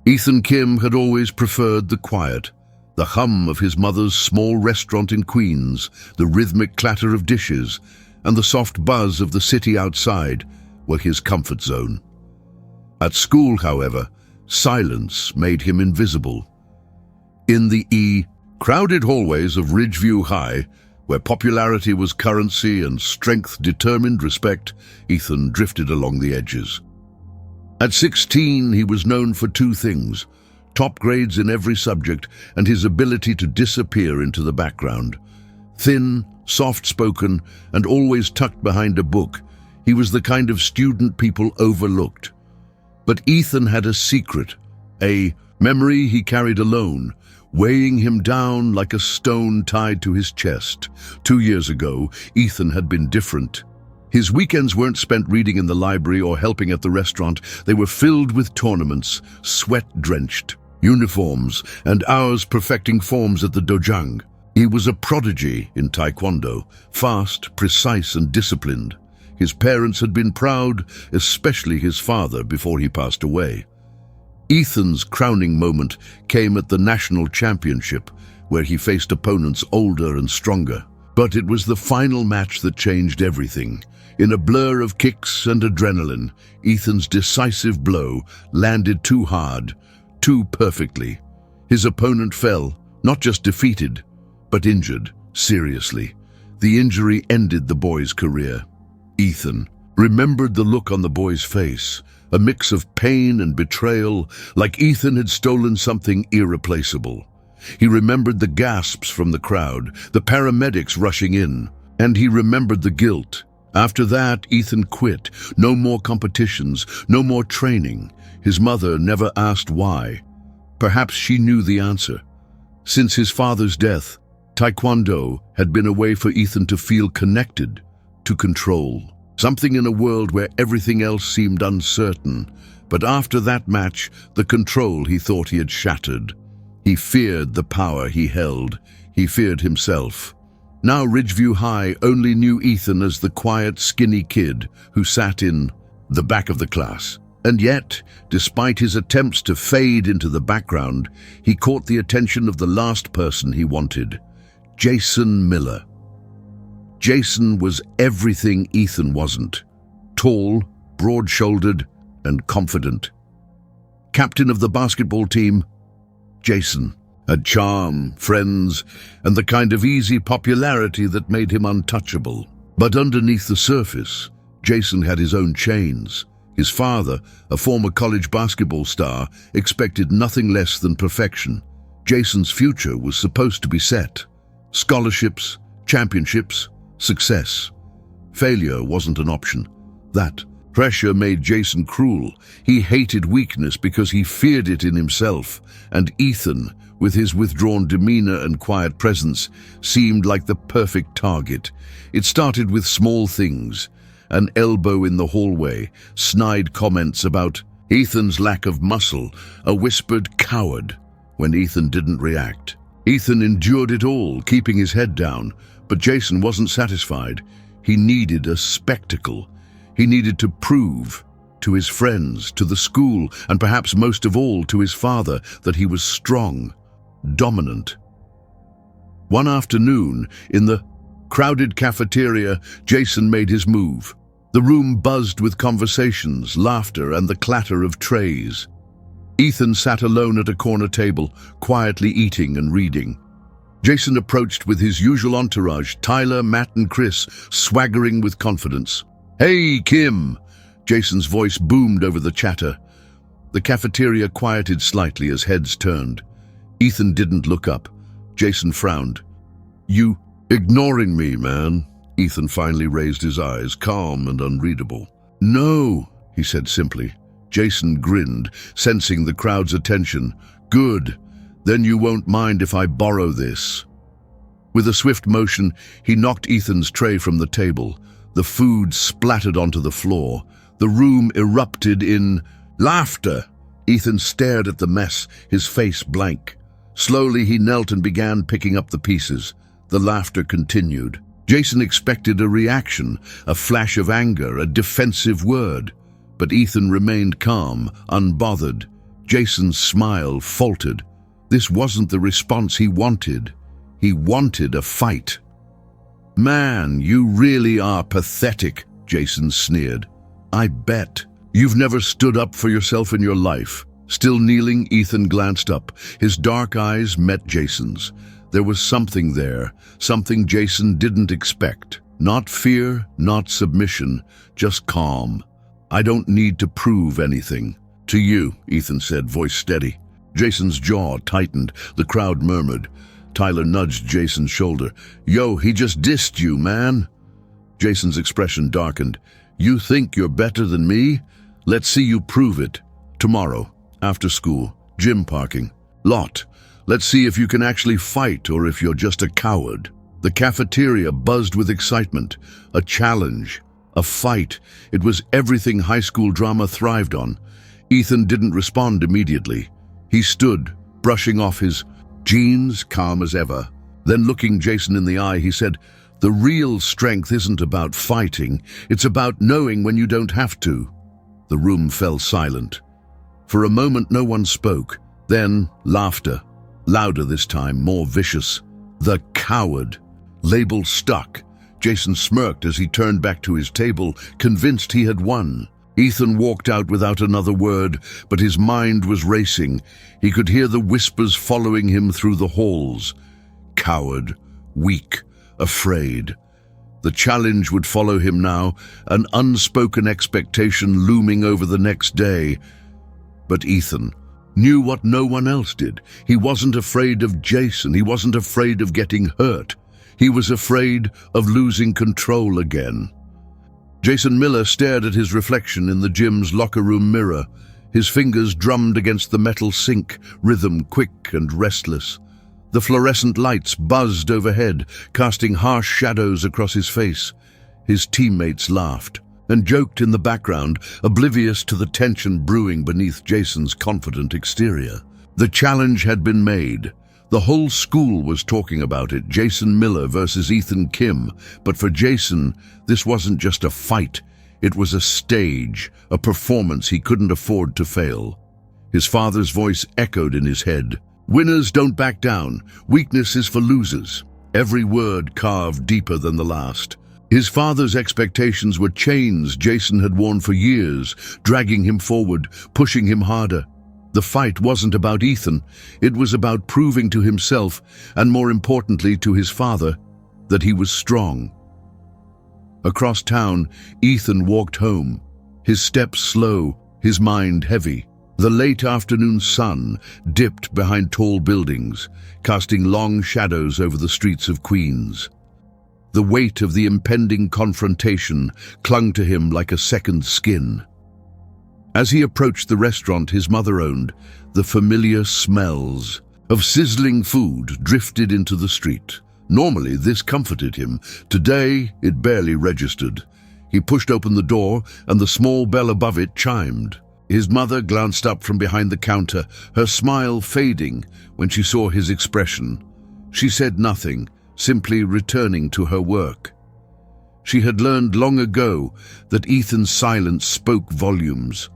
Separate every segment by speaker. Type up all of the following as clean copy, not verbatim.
Speaker 1: Ethan Kim had always preferred the quiet, the hum of his mother's small restaurant in Queens, the rhythmic clatter of dishes, and the soft buzz of the city outside were his comfort zone. At school, however, silence made him invisible. In the crowded hallways of Ridgeview High, where popularity was currency and strength determined respect, Ethan drifted along the edges. At 16, he was known for two things: top grades in every subject and his ability to disappear into the background. Thin, soft-spoken, and always tucked behind a book, he was the kind of student people overlooked. But Ethan had a secret, a memory he carried alone, weighing him down like a stone tied to his chest. 2 years ago, Ethan had been different. His weekends weren't spent reading in the library or helping at the restaurant. They were filled with tournaments, sweat-drenched, uniforms, and hours perfecting forms at the dojang. He was a prodigy in Taekwondo, fast, precise, and disciplined. His parents had been proud, especially his father, before he passed away. Ethan's crowning moment came at the national championship, where he faced opponents older and stronger. But it was the final match that changed everything. In a blur of kicks and adrenaline, Ethan's decisive blow landed too hard, too perfectly. His opponent fell, not just defeated, but injured, seriously. The injury ended the boy's career. Ethan remembered the look on the boy's face, a mix of pain and betrayal, like Ethan had stolen something irreplaceable. He remembered the gasps from the crowd, the paramedics rushing in, and he remembered the guilt. After that, Ethan quit. No more competitions, no more training. His mother never asked why. Perhaps she knew the answer. Since his father's death, Taekwondo had been a way for Ethan to feel connected, to control. Something in a world where everything else seemed uncertain. But after that match, the control he thought he had shattered. He feared the power he held. He feared himself. Now Ridgeview High only knew Ethan as the quiet, skinny kid who sat in the back of the class. And yet, despite his attempts to fade into the background, he caught the attention of the last person he wanted, Jason Miller. Jason was everything Ethan wasn't. Tall, broad-shouldered, and confident. Captain of the basketball team, Jason had charm, friends, and the kind of easy popularity that made him untouchable. But underneath the surface, Jason had his own chains. His father, a former college basketball star, expected nothing less than perfection. Jason's future was supposed to be set. Scholarships, championships, success. Failure wasn't an option. That pressure made Jason cruel. He hated weakness because he feared it in himself, and Ethan, with his withdrawn demeanor and quiet presence, seemed like the perfect target. It started with small things: an elbow in the hallway, snide comments about Ethan's lack of muscle, a whispered "coward" when Ethan didn't react. Ethan endured it all, keeping his head down, but Jason wasn't satisfied. He needed a spectacle. He needed to prove to his friends, to the school, and perhaps most of all to his father, that he was strong, dominant. One afternoon, in the crowded cafeteria, Jason made his move. The room buzzed with conversations, laughter, and the clatter of trays. Ethan sat alone at a corner table, quietly eating and reading. Jason approached with his usual entourage, Tyler, Matt, and Chris, swaggering with confidence. "Hey, Kim!" Jason's voice boomed over the chatter. The cafeteria quieted slightly as heads turned. Ethan didn't look up. Jason frowned. "You ignoring me, man?" Ethan finally raised his eyes, calm and unreadable. "No," he said simply. Jason grinned, sensing the crowd's attention. "Good. Then you won't mind if I borrow this." With a swift motion, he knocked Ethan's tray from the table. The food splattered onto the floor. The room erupted in laughter. Ethan stared at the mess, his face blank. Slowly he knelt and began picking up the pieces. The laughter continued. Jason expected a reaction, a flash of anger, a defensive word. But Ethan remained calm, unbothered. Jason's smile faltered. This wasn't the response he wanted. He wanted a fight. "Man, you really are pathetic," Jason sneered. "I bet. You've never stood up for yourself in your life." Still kneeling, Ethan glanced up. His dark eyes met Jason's. There was something there, something Jason didn't expect. Not fear, not submission, just calm. "I don't need to prove anything." "To you," Ethan said, voice steady. Jason's jaw tightened. The crowd murmured. Tyler nudged Jason's shoulder. "Yo, he just dissed you, man." Jason's expression darkened. "You think you're better than me? Let's see you prove it. Tomorrow, after school, gym parking. Lot, let's see if you can actually fight or if you're just a coward." The cafeteria buzzed with excitement. A challenge, a fight. It was everything high school drama thrived on. Ethan didn't respond immediately. He stood, brushing off his jeans, calm as ever. Then looking Jason in the eye, he said, "The real strength isn't about fighting. It's about knowing when you don't have to." The room fell silent. For a moment, no one spoke. Then, laughter. Louder this time, more vicious. "The coward." Label stuck. Jason smirked as he turned back to his table, convinced he had won. Ethan walked out without another word, but his mind was racing. He could hear the whispers following him through the halls. Coward, weak, afraid. The challenge would follow him now, an unspoken expectation looming over the next day. But Ethan knew what no one else did. He wasn't afraid of Jason. He wasn't afraid of getting hurt. He was afraid of losing control again. Jason Miller stared at his reflection in the gym's locker room mirror. His fingers drummed against the metal sink, rhythm quick and restless. The fluorescent lights buzzed overhead, casting harsh shadows across his face. His teammates laughed and joked in the background, oblivious to the tension brewing beneath Jason's confident exterior. The challenge had been made. The whole school was talking about it, Jason Miller versus Ethan Kim. But for Jason, this wasn't just a fight. It was a stage, a performance he couldn't afford to fail. His father's voice echoed in his head. "Winners don't back down. Weakness is for losers." Every word carved deeper than the last. His father's expectations were chains Jason had worn for years, dragging him forward, pushing him harder. The fight wasn't about Ethan. It was about proving to himself, and more importantly to his father, that he was strong. Across town, Ethan walked home, his steps slow, his mind heavy. The late afternoon sun dipped behind tall buildings, casting long shadows over the streets of Queens. The weight of the impending confrontation clung to him like a second skin. As he approached the restaurant his mother owned, the familiar smells of sizzling food drifted into the street. Normally, this comforted him. Today, it barely registered. He pushed open the door, and the small bell above it chimed. His mother glanced up from behind the counter, her smile fading when she saw his expression. She said nothing, simply returning to her work. She had learned long ago that Ethan's silence spoke volumes.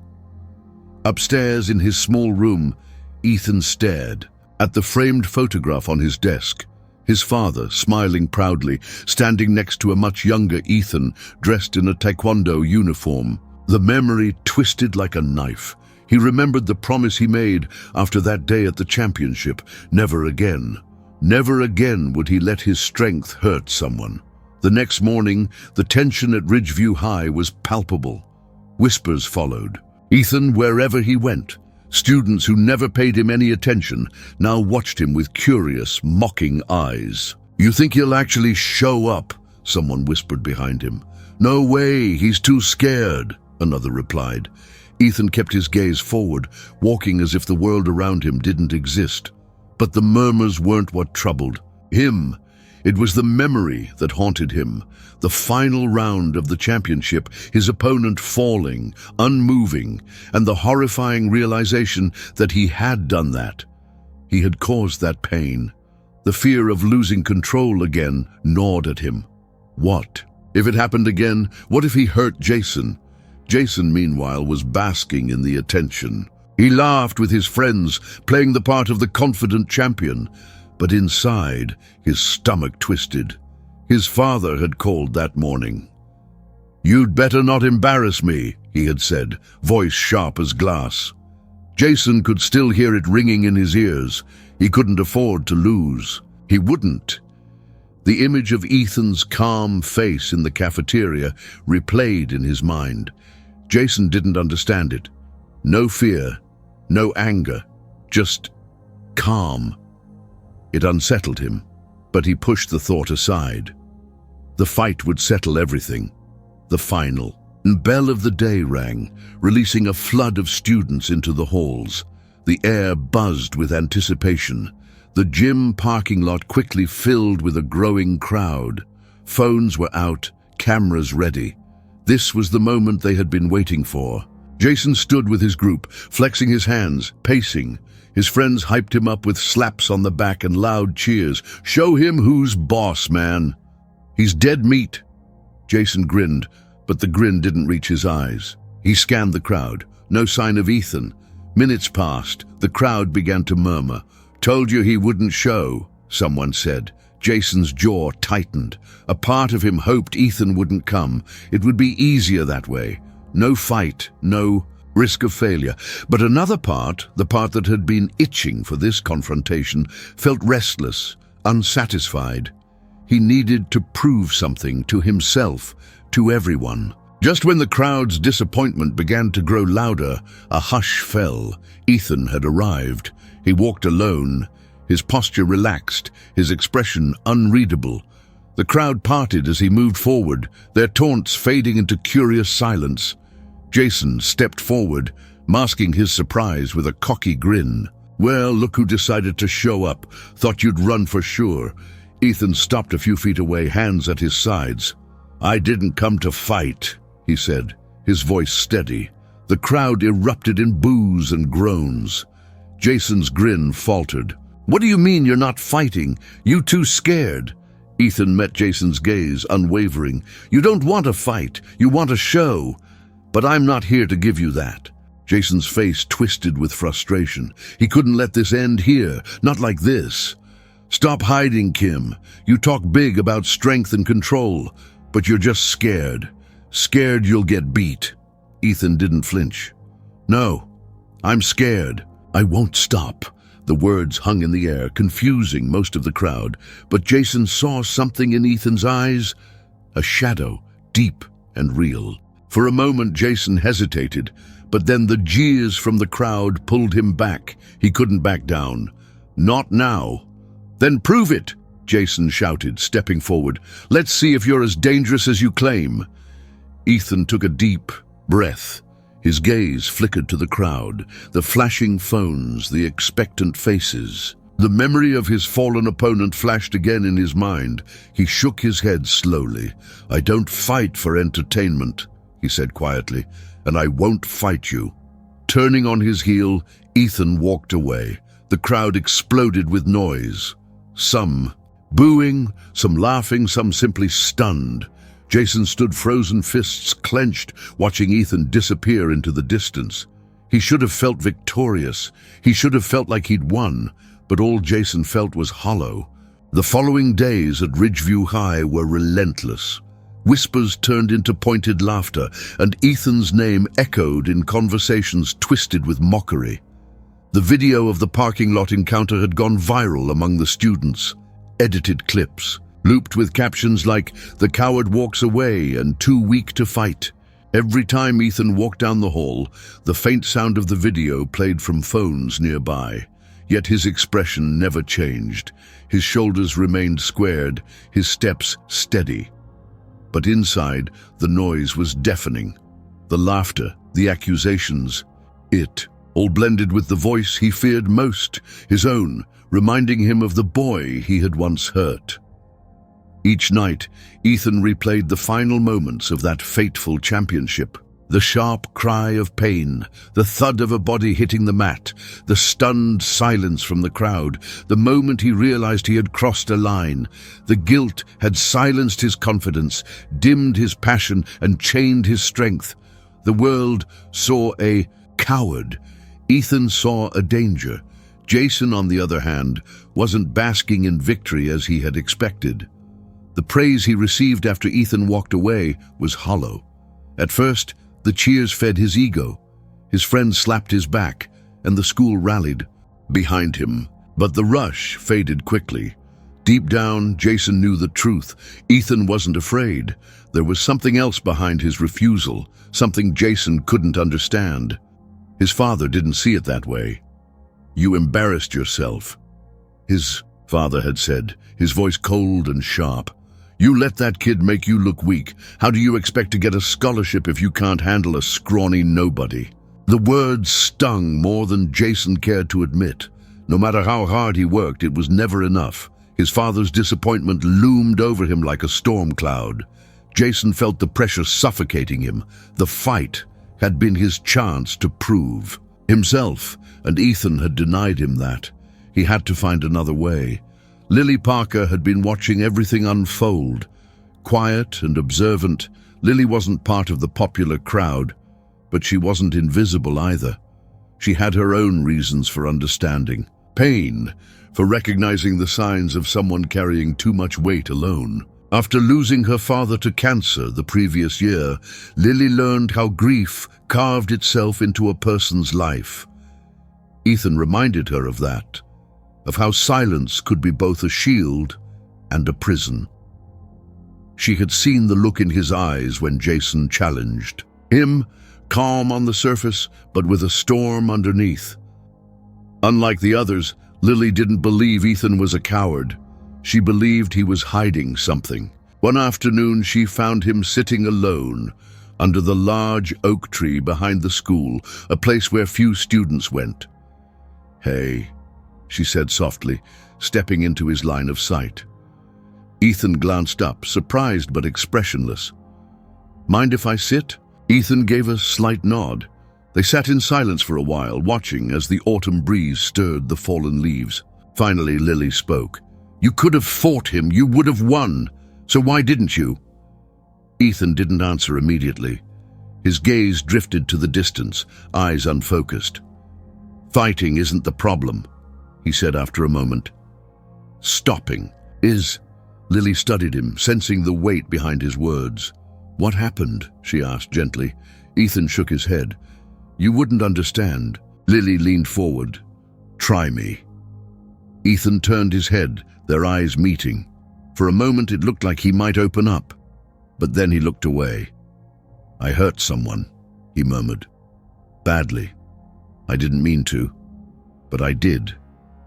Speaker 1: Upstairs in his small room, Ethan stared at the framed photograph on his desk. His father, smiling proudly, standing next to a much younger Ethan, dressed in a taekwondo uniform. The memory twisted like a knife. He remembered the promise he made after that day at the championship. Never again. Never again would he let his strength hurt someone. The next morning, the tension at Ridgeview High was palpable. Whispers followed. Ethan, wherever he went, students who never paid him any attention now watched him with curious, mocking eyes. "You think he'll actually show up?" someone whispered behind him. "No way, he's too scared," another replied. Ethan kept his gaze forward, walking as if the world around him didn't exist. But the murmurs weren't what troubled him. It was the memory that haunted him. The final round of the championship, his opponent falling, unmoving, and the horrifying realization that he had done that. He had caused that pain. The fear of losing control again gnawed at him. What? If it happened again, what if he hurt Jason? Jason, meanwhile, was basking in the attention. He laughed with his friends, playing the part of the confident champion, but inside, his stomach twisted. His father had called that morning. "You'd better not embarrass me," he had said, voice sharp as glass. Jason could still hear it ringing in his ears. He couldn't afford to lose. He wouldn't. The image of Ethan's calm face in the cafeteria replayed in his mind. Jason didn't understand it. No fear, no anger, just calm. It unsettled him, but he pushed the thought aside. The fight would settle everything. The final. The bell of the day rang, releasing a flood of students into the halls. The air buzzed with anticipation. The gym parking lot quickly filled with a growing crowd. Phones were out, cameras ready. This was the moment they had been waiting for. Jason stood with his group, flexing his hands, pacing. His friends hyped him up with slaps on the back and loud cheers. "Show him who's boss, man." "He's dead meat." Jason grinned, but the grin didn't reach his eyes. He scanned the crowd. No sign of Ethan. Minutes passed. The crowd began to murmur. "Told you he wouldn't show," someone said. Jason's jaw tightened. A part of him hoped Ethan wouldn't come. It would be easier that way. No fight, no risk of failure. But another part, the part that had been itching for this confrontation, felt restless, unsatisfied. He needed to prove something to himself, to everyone. Just when the crowd's disappointment began to grow louder, a hush fell. Ethan had arrived. He walked alone, his posture relaxed, his expression unreadable. The crowd parted as he moved forward, their taunts fading into curious silence. Jason stepped forward, masking his surprise with a cocky grin. "Well, look who decided to show up. Thought you'd run for sure." Ethan stopped a few feet away, hands at his sides. "I didn't come to fight," he said, his voice steady. The crowd erupted in boos and groans. Jason's grin faltered. "What do you mean you're not fighting? You too scared?" Ethan met Jason's gaze, unwavering. "You don't want a fight. You want a show. But I'm not here to give you that." Jason's face twisted with frustration. He couldn't let this end here, not like this. "Stop hiding, Kim. You talk big about strength and control, but you're just scared. Scared you'll get beat." Ethan didn't flinch. "No, I'm scared. I won't stop." The words hung in the air, confusing most of the crowd, but Jason saw something in Ethan's eyes, a shadow, deep and real. For a moment, Jason hesitated, but then the jeers from the crowd pulled him back. He couldn't back down. "Not now." "Then prove it," Jason shouted, stepping forward. "Let's see if you're as dangerous as you claim." Ethan took a deep breath. His gaze flickered to the crowd, the flashing phones, the expectant faces. The memory of his fallen opponent flashed again in his mind. He shook his head slowly. "I don't fight for entertainment," he said quietly, "and I won't fight you." Turning on his heel, Ethan walked away. The crowd exploded with noise. Some booing, some laughing, some simply stunned. Jason stood frozen, fists clenched, watching Ethan disappear into the distance. He should have felt victorious. He should have felt like he'd won, but all Jason felt was hollow. The following days at Ridgeview High were relentless. Whispers turned into pointed laughter, and Ethan's name echoed in conversations twisted with mockery. The video of the parking lot encounter had gone viral among the students. Edited clips, looped with captions like, "The coward walks away and too weak to fight." Every time Ethan walked down the hall, the faint sound of the video played from phones nearby. Yet his expression never changed. His shoulders remained squared, his steps steady. But inside, the noise was deafening. The laughter, the accusations, it, all blended with the voice he feared most, his own, reminding him of the boy he had once hurt. Each night, Ethan replayed the final moments of that fateful championship. The sharp cry of pain, the thud of a body hitting the mat, the stunned silence from the crowd, the moment he realized he had crossed a line. The guilt had silenced his confidence, dimmed his passion, and chained his strength. The world saw a coward Ethan saw a danger. Jason, on the other hand, wasn't basking in victory as he had expected. The praise he received after Ethan walked away was hollow. At first, the cheers fed his ego. His friends slapped his back, and the school rallied behind him. But the rush faded quickly. Deep down, Jason knew the truth. Ethan wasn't afraid. There was something else behind his refusal, something Jason couldn't understand. His father didn't see it that way. "You embarrassed yourself," his father had said, his voice cold and sharp. "You let that kid make you look weak. How do you expect to get a scholarship if you can't handle a scrawny nobody?" The words stung more than Jason cared to admit. No matter how hard he worked, it was never enough. His father's disappointment loomed over him like a storm cloud. Jason felt the pressure suffocating him. The fight had been his chance to prove himself, and Ethan had denied him that. He had to find another way. Lily Parker had been watching everything unfold. Quiet and observant, Lily wasn't part of the popular crowd, but she wasn't invisible either. She had her own reasons for understanding. Pain, for recognizing the signs of someone carrying too much weight alone. After losing her father to cancer the previous year, Lily learned how grief carved itself into a person's life. Ethan reminded her of that, of how silence could be both a shield and a prison. She had seen the look in his eyes when Jason challenged him, calm on the surface, but with a storm underneath. Unlike the others, Lily didn't believe Ethan was a coward. She believed he was hiding something. One afternoon, she found him sitting alone under the large oak tree behind the school, a place where few students went. "Hey," she said softly, stepping into his line of sight. Ethan glanced up, surprised but expressionless. "Mind if I sit?" Ethan gave a slight nod. They sat in silence for a while, watching as the autumn breeze stirred the fallen leaves. Finally, Lily spoke. "You could have fought him. You would have won. So why didn't you?" Ethan didn't answer immediately. His gaze drifted to the distance, eyes unfocused. "Fighting isn't the problem," he said after a moment. "Stopping is." Lily studied him, sensing the weight behind his words. "What happened?" she asked gently. Ethan shook his head. "You wouldn't understand." Lily leaned forward. "Try me." Ethan turned his head, their eyes meeting. For a moment it looked like he might open up, but then he looked away. "I hurt someone," he murmured. "Badly. I didn't mean to, but I did,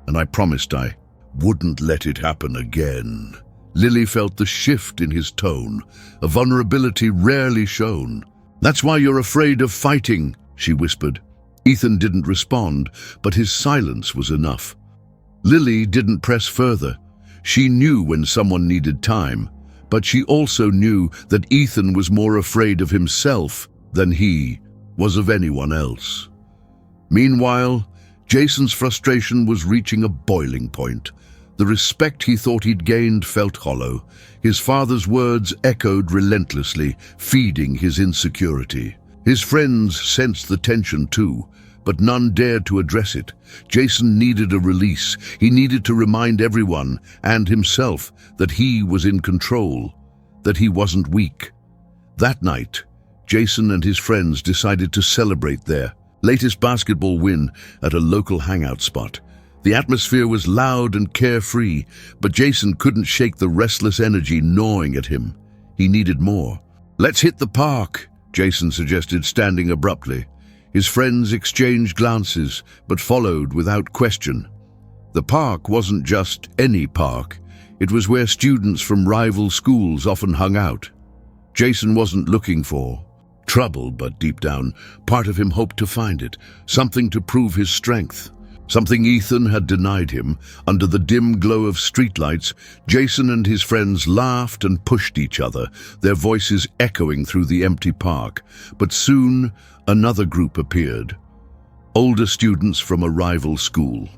Speaker 1: and I promised I wouldn't let it happen again." Lily felt the shift in his tone, a vulnerability rarely shown. "That's why you're afraid of fighting," she whispered. Ethan didn't respond, but his silence was enough. Lily didn't press further. She knew when someone needed time, but she also knew that Ethan was more afraid of himself than he was of anyone else. Meanwhile, Jason's frustration was reaching a boiling point. The respect he thought he'd gained felt hollow. His father's words echoed relentlessly, feeding his insecurity. His friends sensed the tension too, but none dared to address it. Jason needed a release. He needed to remind everyone, and himself, that he was in control, that he wasn't weak. That night, Jason and his friends decided to celebrate their latest basketball win at a local hangout spot. The atmosphere was loud and carefree, but Jason couldn't shake the restless energy gnawing at him. He needed more. "Let's hit the park," Jason suggested, standing abruptly. His friends exchanged glances, but followed without question. The park wasn't just any park. It was where students from rival schools often hung out. Jason wasn't looking for trouble, but deep down, part of him hoped to find it, something to prove his strength. Something Ethan had denied him. Under the dim glow of streetlights, Jason and his friends laughed and pushed each other, their voices echoing through the empty park. But soon, another group appeared. Older students from a rival school.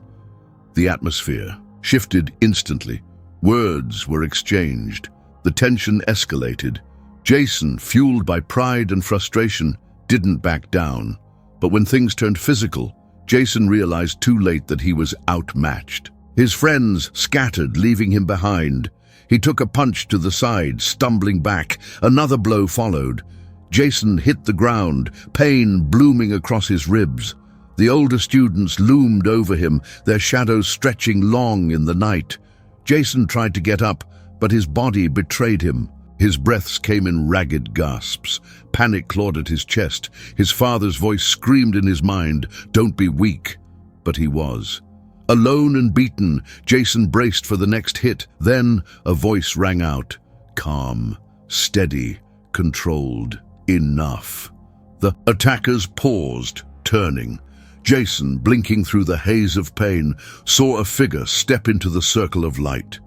Speaker 1: The atmosphere shifted instantly. Words were exchanged. The tension escalated. Jason, fueled by pride and frustration, didn't back down. But when things turned physical, Jason realized too late that he was outmatched. His friends scattered, leaving him behind. He took a punch to the side, stumbling back. Another blow followed. Jason hit the ground, pain blooming across his ribs. The older students loomed over him, their shadows stretching long in the night. Jason tried to get up, but his body betrayed him. His breaths came in ragged gasps. Panic clawed at his chest. His father's voice screamed in his mind, "Don't be weak." But he was. Alone and beaten, Jason braced for the next hit. Then a voice rang out. Calm, steady, controlled. Enough. The attackers paused, turning. Jason, blinking through the haze of pain, saw a figure step into the circle of light.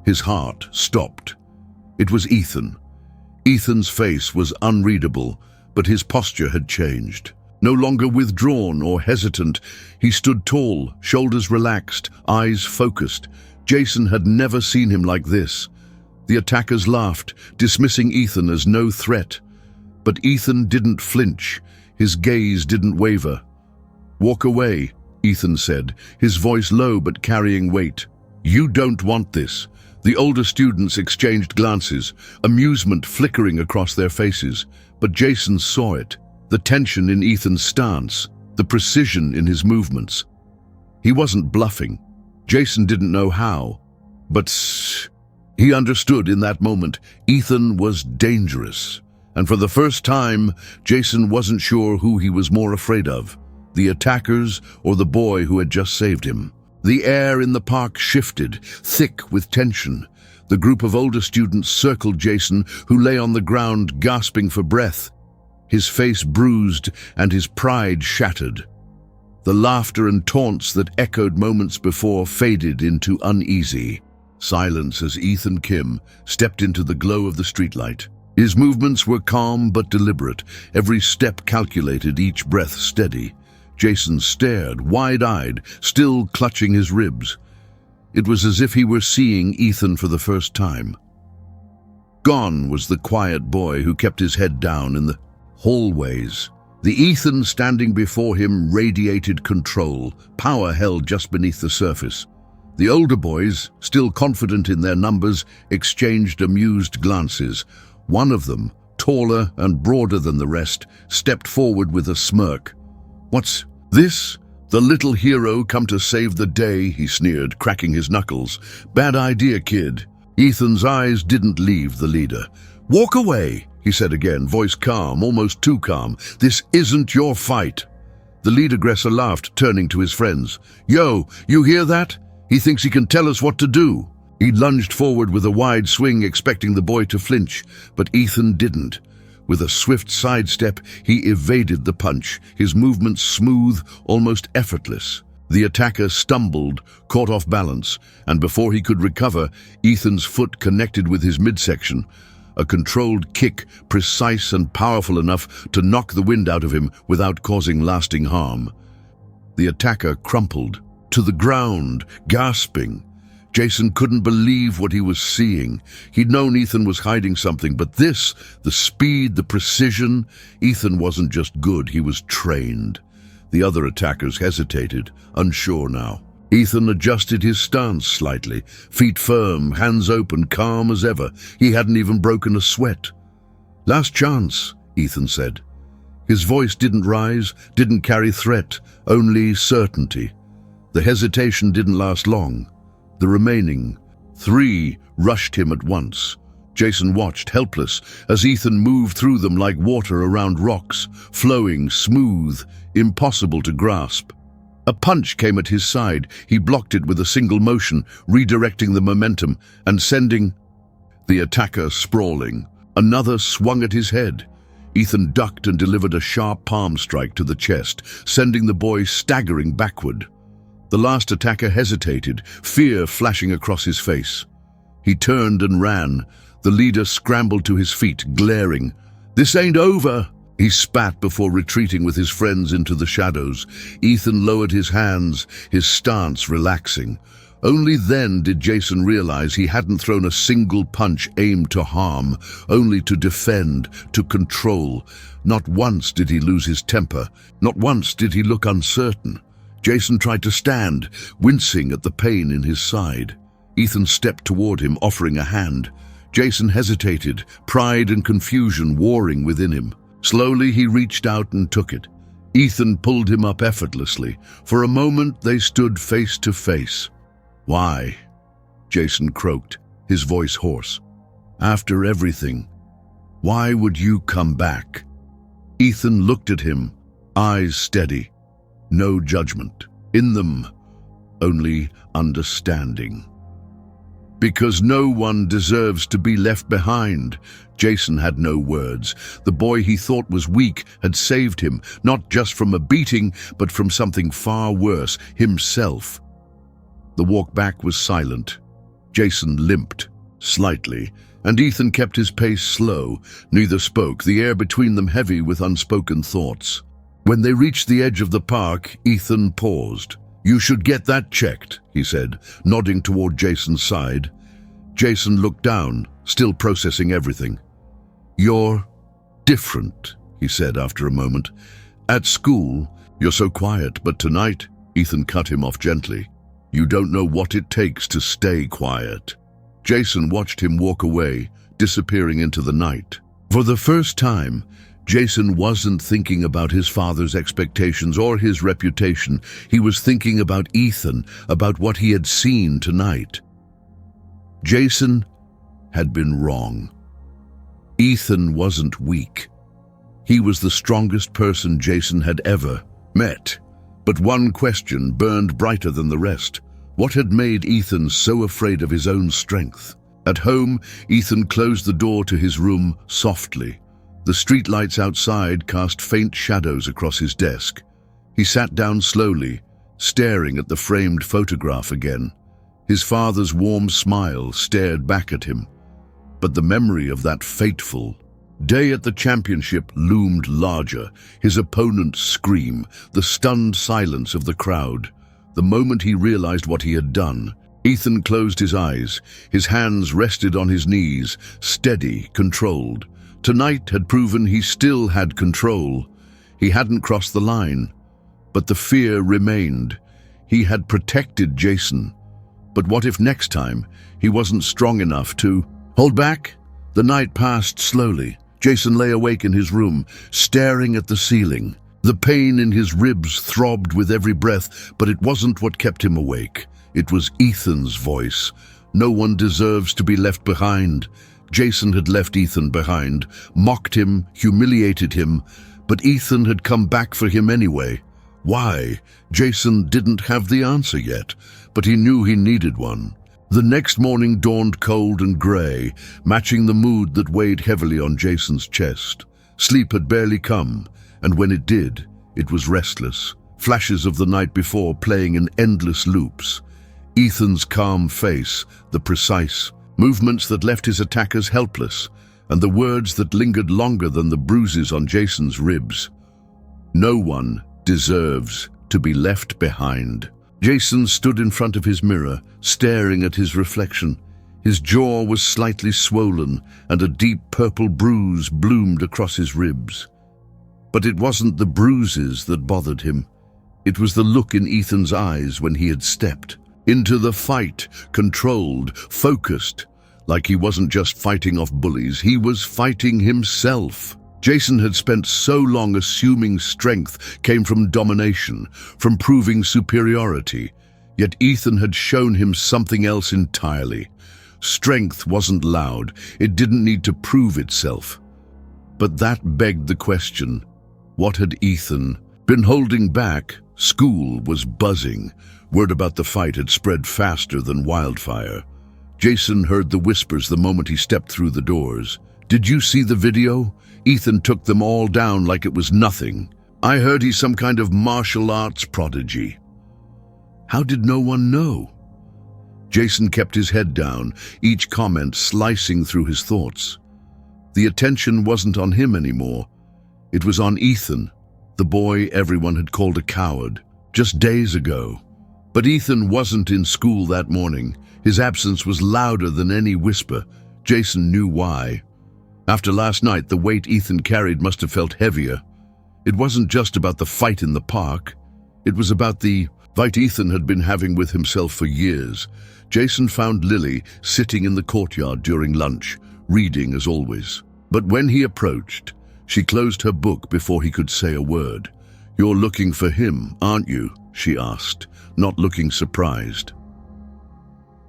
Speaker 1: His heart stopped. It was Ethan. Ethan's face was unreadable, but his posture had changed. No longer withdrawn or hesitant, he stood tall, shoulders relaxed, eyes focused. Jason had never seen him like this. The attackers laughed, dismissing Ethan as no threat. But Ethan didn't flinch. His gaze didn't waver. "Walk away," Ethan said, his voice low but carrying weight. "You don't want this." The older students exchanged glances, amusement flickering across their faces. But Jason saw it. The tension in Ethan's stance, the precision in his movements. He wasn't bluffing. Jason didn't know how. But he understood in that moment Ethan was dangerous. And for the first time, Jason wasn't sure who he was more afraid of, the attackers or the boy who had just saved him. The air in the park shifted, thick with tension. The group of older students circled Jason, who lay on the ground gasping for breath. His face bruised and his pride shattered. The laughter and taunts that echoed moments before faded into uneasy silence as Ethan Kim stepped into the glow of the streetlight. His movements were calm but deliberate, every step calculated, each breath steady. Jason stared, wide-eyed, still clutching his ribs. It was as if he were seeing Ethan for the first time. Gone was the quiet boy who kept his head down in the hallways. The Ethan standing before him radiated control, power held just beneath the surface. The older boys, still confident in their numbers, exchanged amused glances. One of them, taller and broader than the rest, stepped forward with a smirk. "What's this? The little hero come to save the day," he sneered, cracking his knuckles. "Bad idea, kid." Ethan's eyes didn't leave the leader. "Walk away," he said again, voice calm, almost too calm. "This isn't your fight." The lead aggressor laughed, turning to his friends. "Yo, you hear that? He thinks he can tell us what to do." He lunged forward with a wide swing, expecting the boy to flinch, but Ethan didn't. With a swift sidestep, he evaded the punch, his movements smooth, almost effortless. The attacker stumbled, caught off balance, and before he could recover, Ethan's foot connected with his midsection. A controlled kick, precise and powerful enough to knock the wind out of him without causing lasting harm. The attacker crumpled to the ground, gasping. Jason couldn't believe what he was seeing. He'd known Ethan was hiding something, but this, the speed, the precision, Ethan wasn't just good, he was trained. The other attackers hesitated, unsure now. Ethan adjusted his stance slightly, feet firm, hands open, calm as ever. He hadn't even broken a sweat. "Last chance," Ethan said. His voice didn't rise, didn't carry threat, only certainty. The hesitation didn't last long. The remaining 3 rushed him at once. Jason watched, helpless, as Ethan moved through them like water around rocks, flowing, smooth, impossible to grasp. A punch came at his side. He blocked it with a single motion, redirecting the momentum and sending the attacker sprawling. Another swung at his head. Ethan ducked and delivered a sharp palm strike to the chest, sending the boy staggering backward. The last attacker hesitated, fear flashing across his face. He turned and ran. The leader scrambled to his feet, glaring. "This ain't over!" He spat before retreating with his friends into the shadows. Ethan lowered his hands, his stance relaxing. Only then did Jason realize he hadn't thrown a single punch aimed to harm, only to defend, to control. Not once did he lose his temper. Not once did he look uncertain. Jason tried to stand, wincing at the pain in his side. Ethan stepped toward him, offering a hand. Jason hesitated, pride and confusion warring within him. Slowly, he reached out and took it. Ethan pulled him up effortlessly. For a moment, they stood face to face. "Why?" Jason croaked, his voice hoarse. "After everything, why would you come back?" Ethan looked at him, eyes steady. No judgment. In them, only understanding. "Because no one deserves to be left behind." Jason had no words. The boy he thought was weak had saved him, not just from a beating, but from something far worse, himself. The walk back was silent. Jason limped, slightly, and Ethan kept his pace slow. Neither spoke, the air between them heavy with unspoken thoughts. When they reached the edge of the park, Ethan paused. "You should get that checked," he said, nodding toward Jason's side. Jason looked down, still processing everything. "You're different," he said after a moment. "At school, you're so quiet, but tonight," Ethan cut him off gently, "you don't know what it takes to stay quiet." Jason watched him walk away, disappearing into the night. For the first time, Jason wasn't thinking about his father's expectations or his reputation. He was thinking about Ethan, about what he had seen tonight. Jason had been wrong. Ethan wasn't weak. He was the strongest person Jason had ever met. But one question burned brighter than the rest. What had made Ethan so afraid of his own strength? At home, Ethan closed the door to his room softly. The streetlights outside cast faint shadows across his desk. He sat down slowly, staring at the framed photograph again. His father's warm smile stared back at him. But the memory of that fateful day at the championship loomed larger. His opponent's scream, the stunned silence of the crowd. The moment he realized what he had done, Ethan closed his eyes. His hands rested on his knees, steady, controlled. Tonight had proven he still had control. He hadn't crossed the line, but the fear remained. He had protected Jason. But what if next time he wasn't strong enough to hold back? The night passed slowly. Jason lay awake in his room, staring at the ceiling. The pain in his ribs throbbed with every breath, but it wasn't what kept him awake. It was Ethan's voice. No one deserves to be left behind. Jason had left Ethan behind, mocked him, humiliated him, but Ethan had come back for him anyway. Why? Jason didn't have the answer yet, but he knew he needed one. The next morning dawned cold and gray, matching the mood that weighed heavily on Jason's chest. Sleep had barely come, and when it did, it was restless. Flashes of the night before playing in endless loops. Ethan's calm face, the precise movements that left his attackers helpless, and the words that lingered longer than the bruises on Jason's ribs. No one deserves to be left behind. Jason stood in front of his mirror, staring at his reflection. His jaw was slightly swollen, and a deep purple bruise bloomed across his ribs. But it wasn't the bruises that bothered him. It was the look in Ethan's eyes when he had stepped into the fight, controlled, focused, like he wasn't just fighting off bullies, he was fighting himself. Jason had spent so long assuming strength came from domination, from proving superiority, yet Ethan had shown him something else entirely. Strength wasn't loud, it didn't need to prove itself. But that begged the question, what had Ethan been holding back? School was buzzing. Word about the fight had spread faster than wildfire. Jason heard the whispers the moment he stepped through the doors. "Did you see the video? Ethan took them all down like it was nothing. I heard he's some kind of martial arts prodigy." How did no one know? Jason kept his head down, each comment slicing through his thoughts. The attention wasn't on him anymore. It was on Ethan, the boy everyone had called a coward, just days ago. But Ethan wasn't in school that morning. His absence was louder than any whisper. Jason knew why. After last night, the weight Ethan carried must have felt heavier. It wasn't just about the fight in the park. It was about the fight Ethan had been having with himself for years. Jason found Lily sitting in the courtyard during lunch, reading as always. But when he approached, she closed her book before he could say a word. "You're looking for him, aren't you?" she asked, not looking surprised.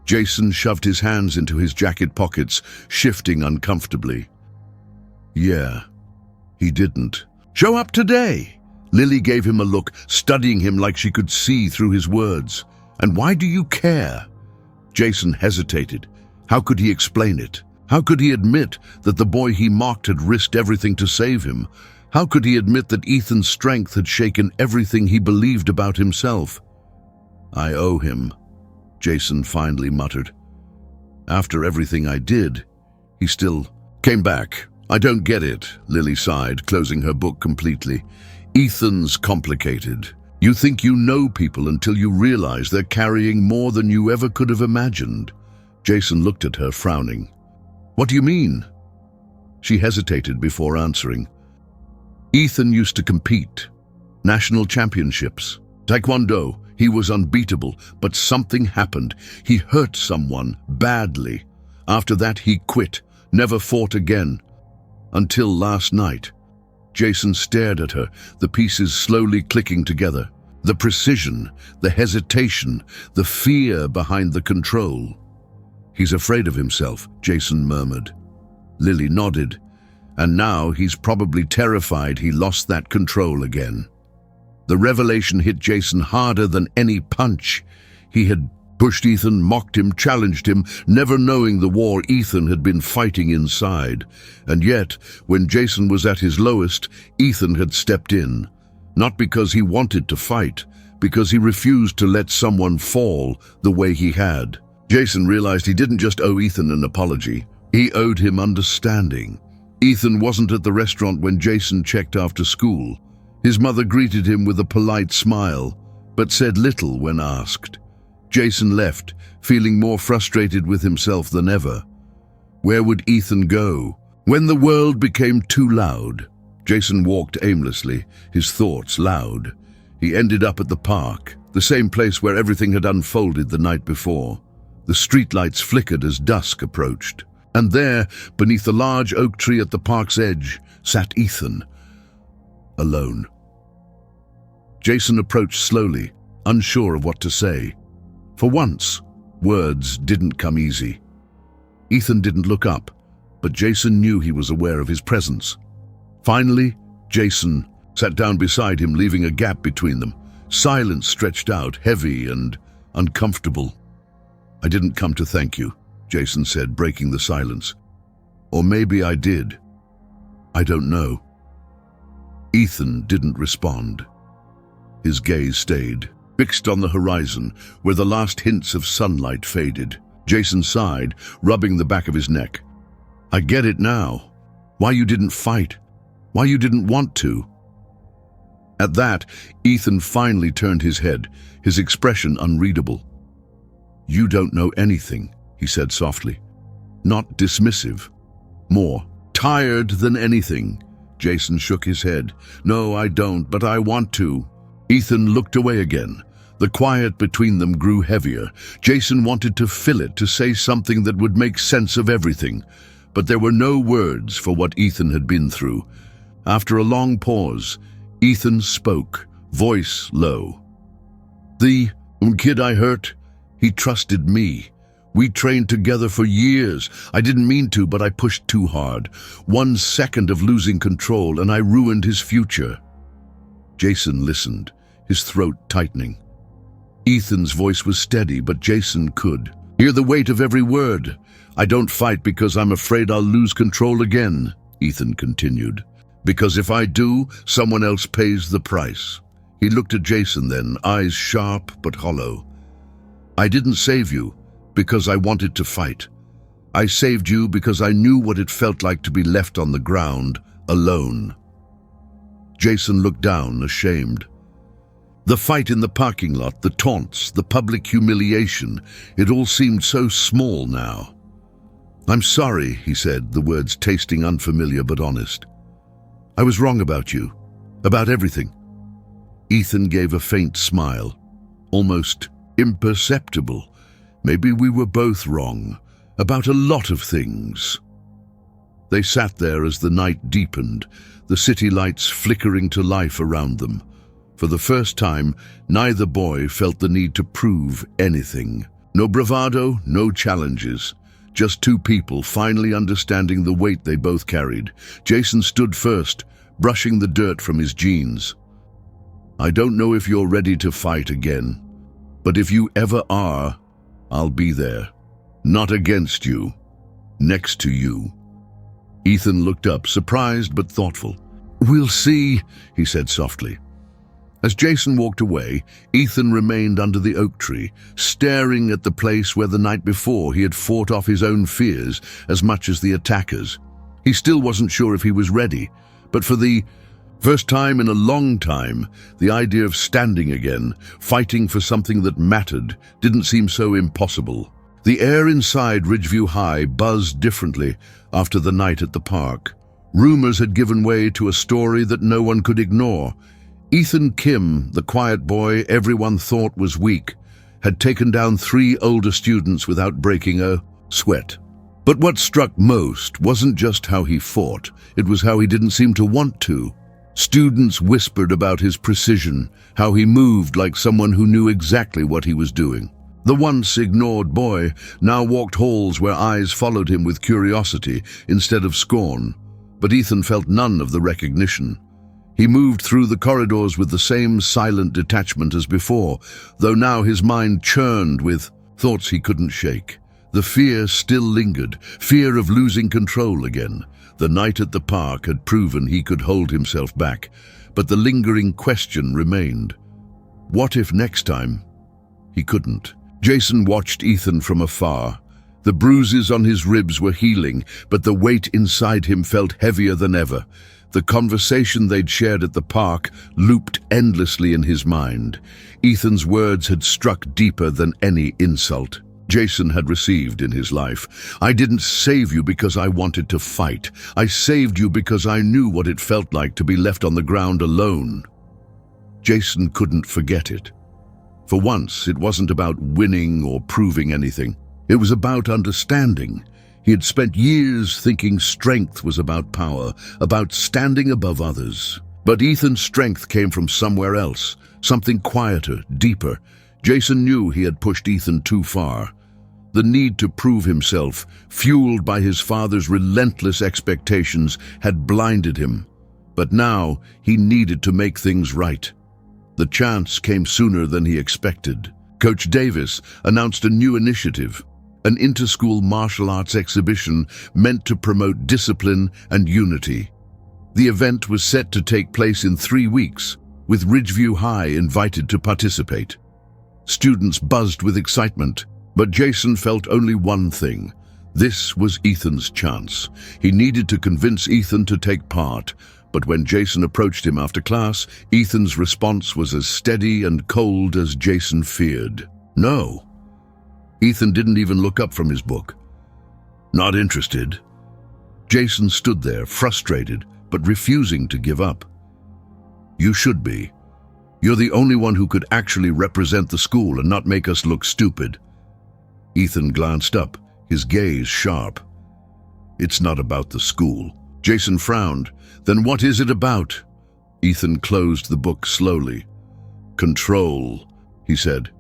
Speaker 1: Jason shoved his hands into his jacket pockets, shifting uncomfortably. "Yeah." He didn't. "Show up today." Lily gave him a look, studying him like she could see through his words. "And why do you care?" Jason hesitated. How could he explain it? How could he admit that the boy he mocked had risked everything to save him? How could he admit that Ethan's strength had shaken everything he believed about himself? "I owe him," Jason finally muttered. "After everything I did, he still came back." "I don't get it," Lily sighed, closing her book completely. "Ethan's complicated. You think you know people until you realize they're carrying more than you ever could have imagined." Jason looked at her, frowning. "What do you mean?" She hesitated before answering. "Ethan used to compete. National championships. Taekwondo. He was unbeatable, but something happened. He hurt someone badly. After that, he quit, never fought again. Until last night." Jason stared at her, the pieces slowly clicking together. The precision, the hesitation, the fear behind the control. "He's afraid of himself," Jason murmured. Lily nodded. "And now he's probably terrified he lost that control again." The revelation hit Jason harder than any punch. He had pushed Ethan, mocked him, challenged him, never knowing the war Ethan had been fighting inside. And yet, when Jason was at his lowest, Ethan had stepped in. Not because he wanted to fight, because he refused to let someone fall the way he had. Jason realized he didn't just owe Ethan an apology. He owed him understanding. Ethan wasn't at the restaurant when Jason checked after school. His mother greeted him with a polite smile, but said little when asked. Jason left, feeling more frustrated with himself than ever. Where would Ethan go? When the world became too loud, Jason walked aimlessly, his thoughts loud. He ended up at the park, the same place where everything had unfolded the night before. The streetlights flickered as dusk approached. And there, beneath the large oak tree at the park's edge, sat Ethan, alone. Jason approached slowly, unsure of what to say. For once, words didn't come easy. Ethan didn't look up, but Jason knew he was aware of his presence. Finally, Jason sat down beside him, leaving a gap between them. Silence stretched out, heavy and uncomfortable. "I didn't come to thank you," Jason said, breaking the silence. "Or maybe I did. I don't know." Ethan didn't respond. His gaze stayed, fixed on the horizon, where the last hints of sunlight faded. Jason sighed, rubbing the back of his neck. "I get it now. Why you didn't fight. Why you didn't want to." At that, Ethan finally turned his head, his expression unreadable. "You don't know anything," he said softly. Not dismissive. More tired than anything. Jason shook his head. "No, I don't, but I want to." Ethan looked away again. The quiet between them grew heavier. Jason wanted to fill it, to say something that would make sense of everything. But there were no words for what Ethan had been through. After a long pause, Ethan spoke, voice low. "The kid I hurt, he trusted me. We trained together for years. I didn't mean to, but I pushed too hard. 1 second of losing control, and I ruined his future." Jason listened, his throat tightening. Ethan's voice was steady, but Jason could hear the weight of every word. "I don't fight because I'm afraid I'll lose control again," Ethan continued. "Because if I do, someone else pays the price." He looked at Jason then, eyes sharp but hollow. "I didn't save you because I wanted to fight. I saved you because I knew what it felt like to be left on the ground, alone." Jason looked down, ashamed. The fight in the parking lot, the taunts, the public humiliation, it all seemed so small now. "I'm sorry," he said, the words tasting unfamiliar but honest. "I was wrong about you, about everything." Ethan gave a faint smile, almost imperceptible. Maybe we were both wrong about a lot of things. They sat there as the night deepened, the city lights flickering to life around them. For the first time, neither boy felt the need to prove anything. No bravado, no challenges. Just two people finally understanding the weight they both carried. Jason stood first, brushing the dirt from his jeans. I don't know if you're ready to fight again, but if you ever are, I'll be there. Not against you, next to you. Ethan looked up, surprised but thoughtful. We'll see, he said softly. As Jason walked away, Ethan remained under the oak tree, staring at the place where the night before he had fought off his own fears as much as the attackers. He still wasn't sure if he was ready, but for the first time in a long time, the idea of standing again, fighting for something that mattered, didn't seem so impossible. The air inside Ridgeview High buzzed differently after the night at the park. Rumors had given way to a story that no one could ignore. Ethan Kim, the quiet boy everyone thought was weak, had taken down 3 older students without breaking a sweat. But what struck most wasn't just how he fought, it was how he didn't seem to want to. Students whispered about his precision, how he moved like someone who knew exactly what he was doing. The once ignored boy now walked halls where eyes followed him with curiosity instead of scorn, but Ethan felt none of the recognition. He moved through the corridors with the same silent detachment as before, though now his mind churned with thoughts he couldn't shake. The fear still lingered, fear of losing control again. The night at the park had proven he could hold himself back, but the lingering question remained. What if next time he couldn't? Jason watched Ethan from afar. The bruises on his ribs were healing, but the weight inside him felt heavier than ever. The conversation they'd shared at the park looped endlessly in his mind. Ethan's words had struck deeper than any insult Jason had received in his life. I didn't save you because I wanted to fight. I saved you because I knew what it felt like to be left on the ground alone. Jason couldn't forget it. For once, it wasn't about winning or proving anything. It was about understanding. He had spent years thinking strength was about power, about standing above others. But Ethan's strength came from somewhere else, something quieter, deeper. Jason knew he had pushed Ethan too far. The need to prove himself, fueled by his father's relentless expectations, had blinded him. But now he needed to make things right. The chance came sooner than he expected. Coach Davis announced a new initiative, an inter-school martial arts exhibition meant to promote discipline and unity. The event was set to take place in 3 weeks, with Ridgeview High invited to participate. Students buzzed with excitement, but Jason felt only one thing. This was Ethan's chance. He needed to convince Ethan to take part, but when Jason approached him after class, Ethan's response was as steady and cold as Jason feared. No. Ethan didn't even look up from his book. Not interested. Jason stood there, frustrated, but refusing to give up. You should be. You're the only one who could actually represent the school and not make us look stupid. Ethan glanced up, his gaze sharp. It's not about the school. Jason frowned. Then what is it about? Ethan closed the book slowly. Control, he said.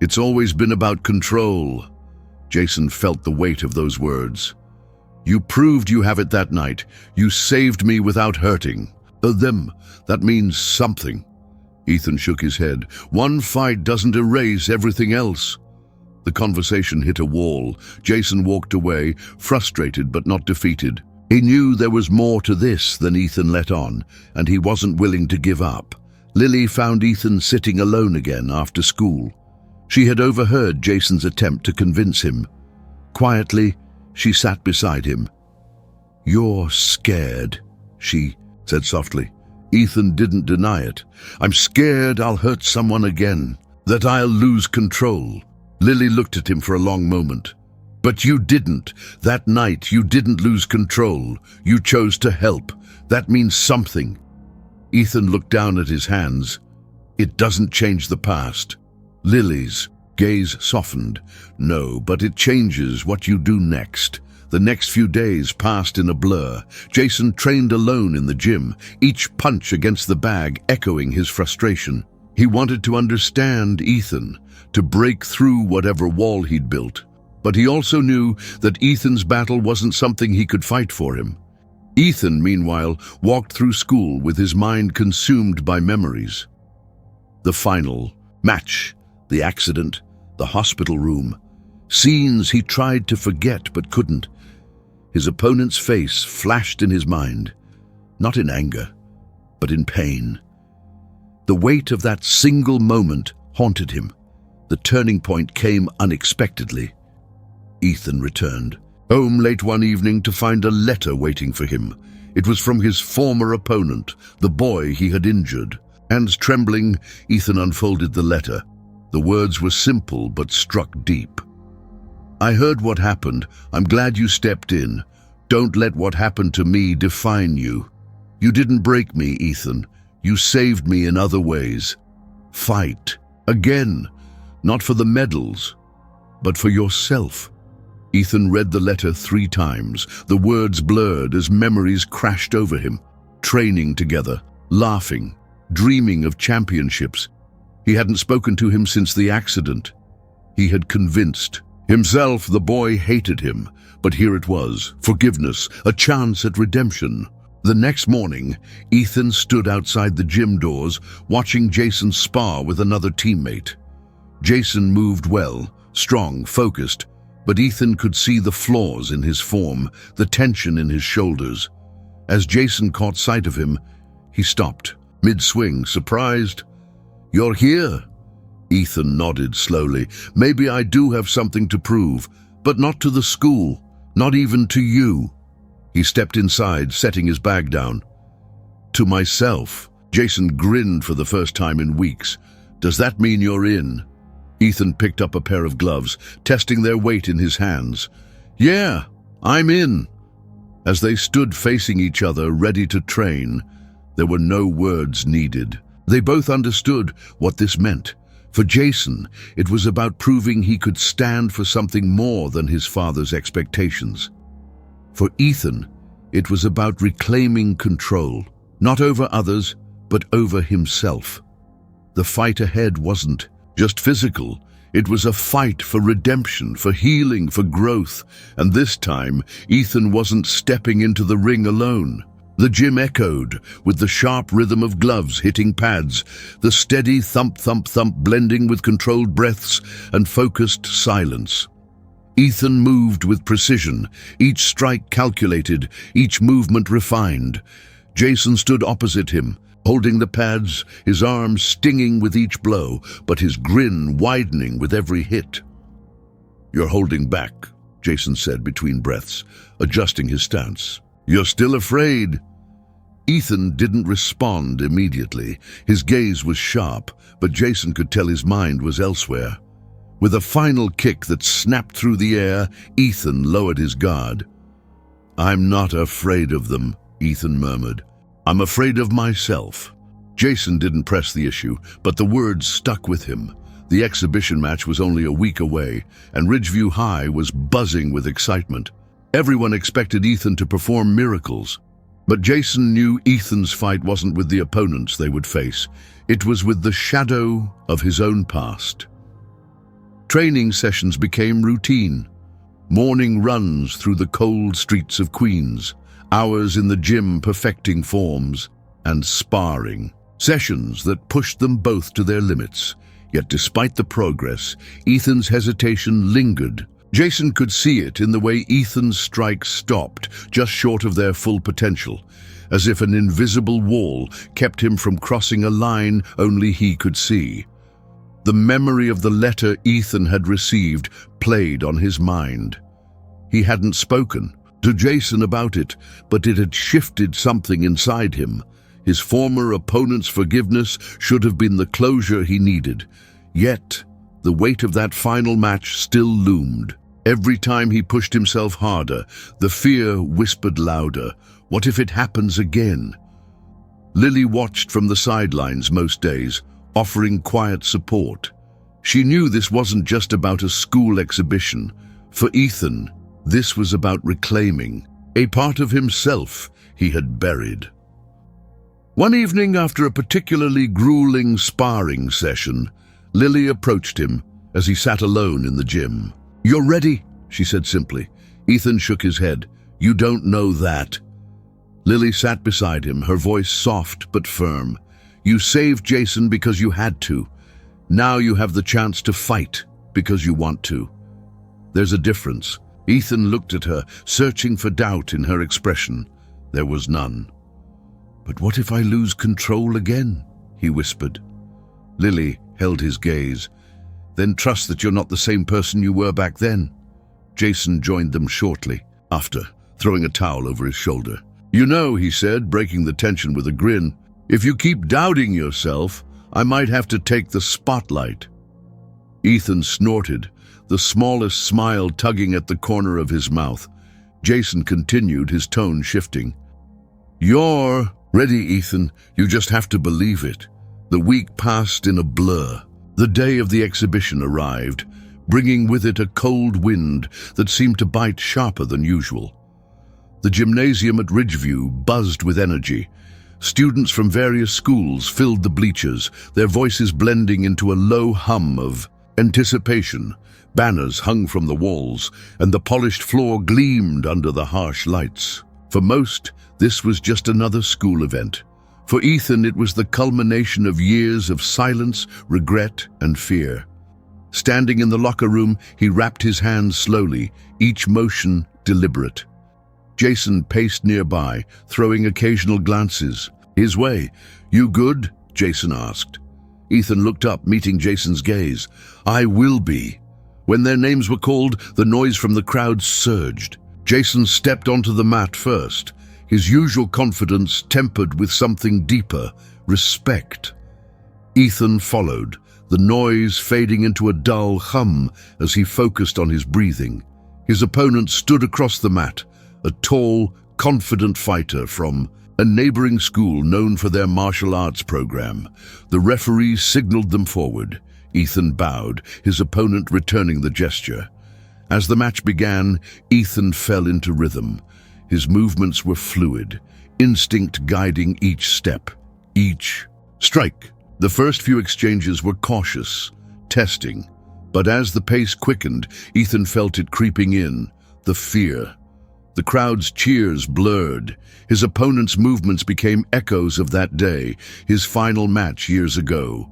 Speaker 1: It's always been about control. Jason felt the weight of those words. You proved you have it that night. You saved me without hurting. Them, that means something. Ethan shook his head. One fight doesn't erase everything else. The conversation hit a wall. Jason walked away, frustrated but not defeated. He knew there was more to this than Ethan let on, and he wasn't willing to give up. Lily found Ethan sitting alone again after school. She had overheard Jason's attempt to convince him. Quietly, she sat beside him. You're scared, she said softly. Ethan didn't deny it. I'm scared I'll hurt someone again, that I'll lose control. Lily looked at him for a long moment. But you didn't. That night you didn't lose control. You chose to help. That means something. Ethan looked down at his hands. It doesn't change the past. Lily's gaze softened. No, but it changes what you do next. The next few days passed in a blur. Jason trained alone in the gym, each punch against the bag echoing his frustration. He wanted to understand Ethan, to break through whatever wall he'd built. But he also knew that Ethan's battle wasn't something he could fight for him. Ethan, meanwhile, walked through school with his mind consumed by memories. The final match, the accident, the hospital room. Scenes he tried to forget but couldn't. His opponent's face flashed in his mind, not in anger, but in pain. The weight of that single moment haunted him. The turning point came unexpectedly. Ethan returned home late one evening to find a letter waiting for him. It was from his former opponent, the boy he had injured. Hands trembling, Ethan unfolded the letter. The words were simple but struck deep. "I heard what happened. I'm glad you stepped in. Don't let what happened to me define you. You didn't break me, Ethan. You saved me in other ways. Fight. Again. Not for the medals, but for yourself." Ethan read the letter 3 times. The words blurred as memories crashed over him. Training together, laughing, dreaming of championships. He hadn't spoken to him since the accident. He had convinced himself the boy hated him, but here it was, forgiveness, a chance at redemption. The next morning, Ethan stood outside the gym doors, watching Jason spar with another teammate. Jason moved well, strong, focused, but Ethan could see the flaws in his form, the tension in his shoulders. As Jason caught sight of him, he stopped, mid-swing, surprised. "You're here?" Ethan nodded slowly. "Maybe I do have something to prove, but not to the school, not even to you." He stepped inside, setting his bag down. "To myself." Jason grinned for the first time in weeks. "Does that mean you're in?" Ethan picked up a pair of gloves, testing their weight in his hands. "Yeah, I'm in." As they stood facing each other, ready to train, there were no words needed. They both understood what this meant. For Jason, it was about proving he could stand for something more than his father's expectations. For Ethan, it was about reclaiming control, not over others, but over himself. The fight ahead wasn't just physical. It was a fight for redemption, for healing, for growth. And this time, Ethan wasn't stepping into the ring alone. The gym echoed, with the sharp rhythm of gloves hitting pads, the steady thump-thump-thump blending with controlled breaths and focused silence. Ethan moved with precision, each strike calculated, each movement refined. Jason stood opposite him, holding the pads, his arms stinging with each blow, but his grin widening with every hit. "You're holding back," Jason said between breaths, adjusting his stance. "You're still afraid." Ethan didn't respond immediately. His gaze was sharp, but Jason could tell his mind was elsewhere. With a final kick that snapped through the air, Ethan lowered his guard. "I'm not afraid of them," Ethan murmured. "I'm afraid of myself." Jason didn't press the issue, but the words stuck with him. The exhibition match was only a week away, and Ridgeview High was buzzing with excitement. Everyone expected Ethan to perform miracles. But Jason knew Ethan's fight wasn't with the opponents they would face. It was with the shadow of his own past. Training sessions became routine. Morning runs through the cold streets of Queens, hours in the gym perfecting forms, and sparring. Sessions that pushed them both to their limits. Yet despite the progress, Ethan's hesitation lingered. Jason could see it in the way Ethan's strikes stopped, just short of their full potential, as if an invisible wall kept him from crossing a line only he could see. The memory of the letter Ethan had received played on his mind. He hadn't spoken to Jason about it, but it had shifted something inside him. His former opponent's forgiveness should have been the closure he needed. Yet, the weight of that final match still loomed. Every time he pushed himself harder, the fear whispered louder. What if it happens again? Lily watched from the sidelines most days, offering quiet support. She knew this wasn't just about a school exhibition. For Ethan, this was about reclaiming a part of himself he had buried. One evening, after a particularly grueling sparring session, Lily approached him as he sat alone in the gym. "You're ready," she said simply. Ethan shook his head. "You don't know that." Lily sat beside him, her voice soft but firm. "You saved Jason because you had to. Now you have the chance to fight because you want to." "There's a difference." Ethan looked at her, searching for doubt in her expression. There was none. "But what if I lose control again?" he whispered. Lily held his gaze. "Then trust that you're not the same person you were back then." Jason joined them shortly after, throwing a towel over his shoulder. "You know," he said, breaking the tension with a grin, "if you keep doubting yourself, I might have to take the spotlight." Ethan snorted, the smallest smile tugging at the corner of his mouth. Jason continued, his tone shifting. "You're ready, Ethan. You just have to believe it." The week passed in a blur. The day of the exhibition arrived, bringing with it a cold wind that seemed to bite sharper than usual. The gymnasium at Ridgeview buzzed with energy. Students from various schools filled the bleachers, their voices blending into a low hum of anticipation. Banners hung from the walls, and the polished floor gleamed under the harsh lights. For most, this was just another school event. For Ethan, it was the culmination of years of silence, regret, and fear. Standing in the locker room, he wrapped his hands slowly, each motion deliberate. Jason paced nearby, throwing occasional glances his way. "You good?" Jason asked. Ethan looked up, meeting Jason's gaze. "I will be." When their names were called, the noise from the crowd surged. Jason stepped onto the mat first, his usual confidence tempered with something deeper, respect. Ethan followed, the noise fading into a dull hum as he focused on his breathing. His opponent stood across the mat, a tall, confident fighter from a neighboring school known for their martial arts program. The referee signaled them forward. Ethan bowed, his opponent returning the gesture. As the match began, Ethan fell into rhythm. His movements were fluid, instinct guiding each step, each strike. The first few exchanges were cautious, testing. But as the pace quickened, Ethan felt it creeping in, the fear. The crowd's cheers blurred. His opponent's movements became echoes of that day, his final match years ago.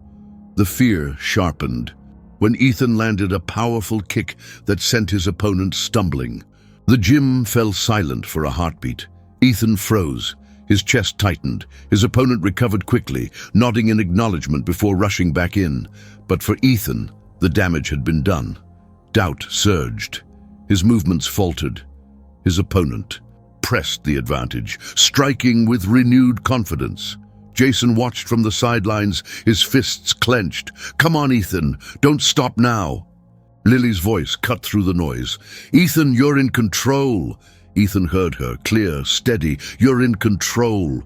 Speaker 1: The fear sharpened when Ethan landed a powerful kick that sent his opponent stumbling. The gym fell silent for a heartbeat. Ethan froze. His chest tightened. His opponent recovered quickly, nodding in acknowledgement before rushing back in. But for Ethan, the damage had been done. Doubt surged. His movements faltered. His opponent pressed the advantage, striking with renewed confidence. Jason watched from the sidelines, his fists clenched. "Come on, Ethan. Don't stop now." Lily's voice cut through the noise. "Ethan, you're in control." Ethan heard her, clear, steady. "You're in control."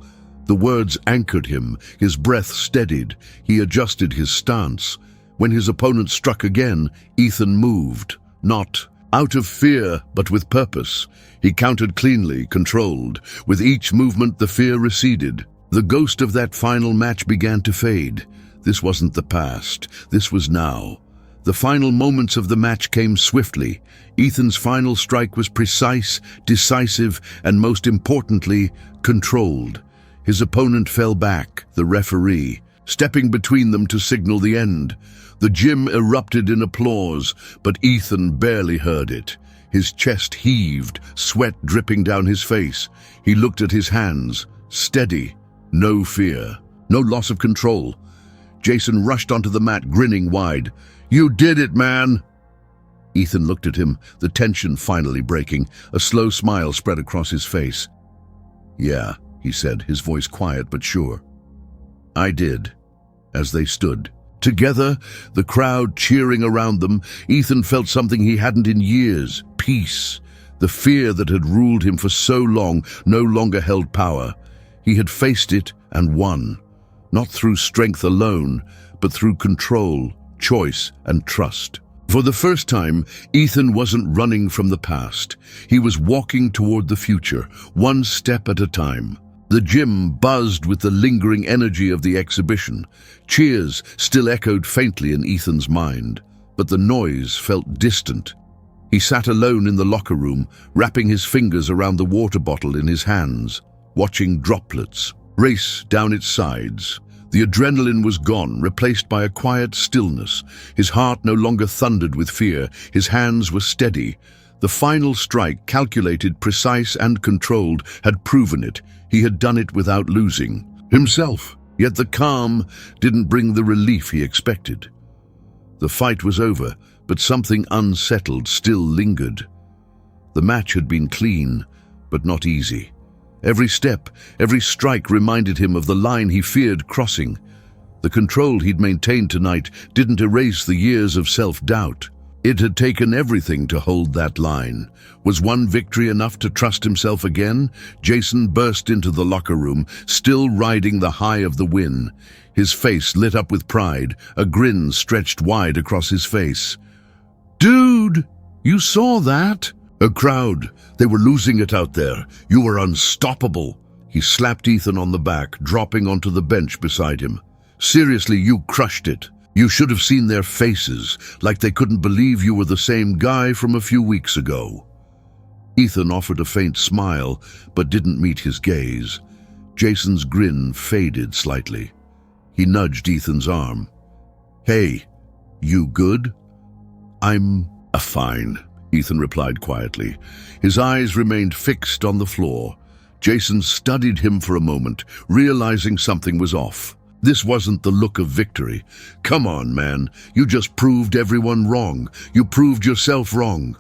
Speaker 1: The words anchored him, his breath steadied. He adjusted his stance. When his opponent struck again, Ethan moved, not out of fear, but with purpose. He countered cleanly, controlled. With each movement, the fear receded. The ghost of that final match began to fade. This wasn't the past. This was now. The final moments of the match came swiftly. Ethan's final strike was precise, decisive, and most importantly, controlled. His opponent fell back, the referee, stepping between them to signal the end. The gym erupted in applause, but Ethan barely heard it. His chest heaved, sweat dripping down his face. He looked at his hands, steady, no fear, no loss of control. Jason rushed onto the mat, grinning wide. "You did it, man!" Ethan looked at him, the tension finally breaking. A slow smile spread across his face. "Yeah," he said, his voice quiet but sure. "I did." As they stood together, the crowd cheering around them, Ethan felt something he hadn't in years: peace. The fear that had ruled him for so long no longer held power. He had faced it and won, not through strength alone, but through control, choice, and trust. For the first time, Ethan wasn't running from the past. He was walking toward the future, one step at a time. The gym buzzed with the lingering energy of the exhibition. Cheers still echoed faintly in Ethan's mind, but the noise felt distant. He sat alone in the locker room, wrapping his fingers around the water bottle in his hands, watching droplets race down its sides. The adrenaline was gone, replaced by a quiet stillness. His heart no longer thundered with fear. His hands were steady. The final strike, calculated, precise, and controlled, had proven it. He had done it without losing himself. Yet the calm didn't bring the relief he expected. The fight was over, but something unsettled still lingered. The match had been clean, but not easy. Every step, every strike reminded him of the line he feared crossing. The control he'd maintained tonight didn't erase the years of self-doubt. It had taken everything to hold that line. Was one victory enough to trust himself again? Jason burst into the locker room, still riding the high of the win. His face lit up with pride, a grin stretched wide across his face. "Dude, you saw that?" "A crowd. They were losing it out there. You were unstoppable." He slapped Ethan on the back, dropping onto the bench beside him. "Seriously, you crushed it. You should have seen their faces, like they couldn't believe you were the same guy from a few weeks ago." Ethan offered a faint smile, but didn't meet his gaze. Jason's grin faded slightly. He nudged Ethan's arm. "Hey, you good?" "I'm fine," Ethan replied quietly. His eyes remained fixed on the floor. Jason studied him for a moment, realizing something was off. This wasn't the look of victory. "Come on, man. You just proved everyone wrong. You proved yourself wrong."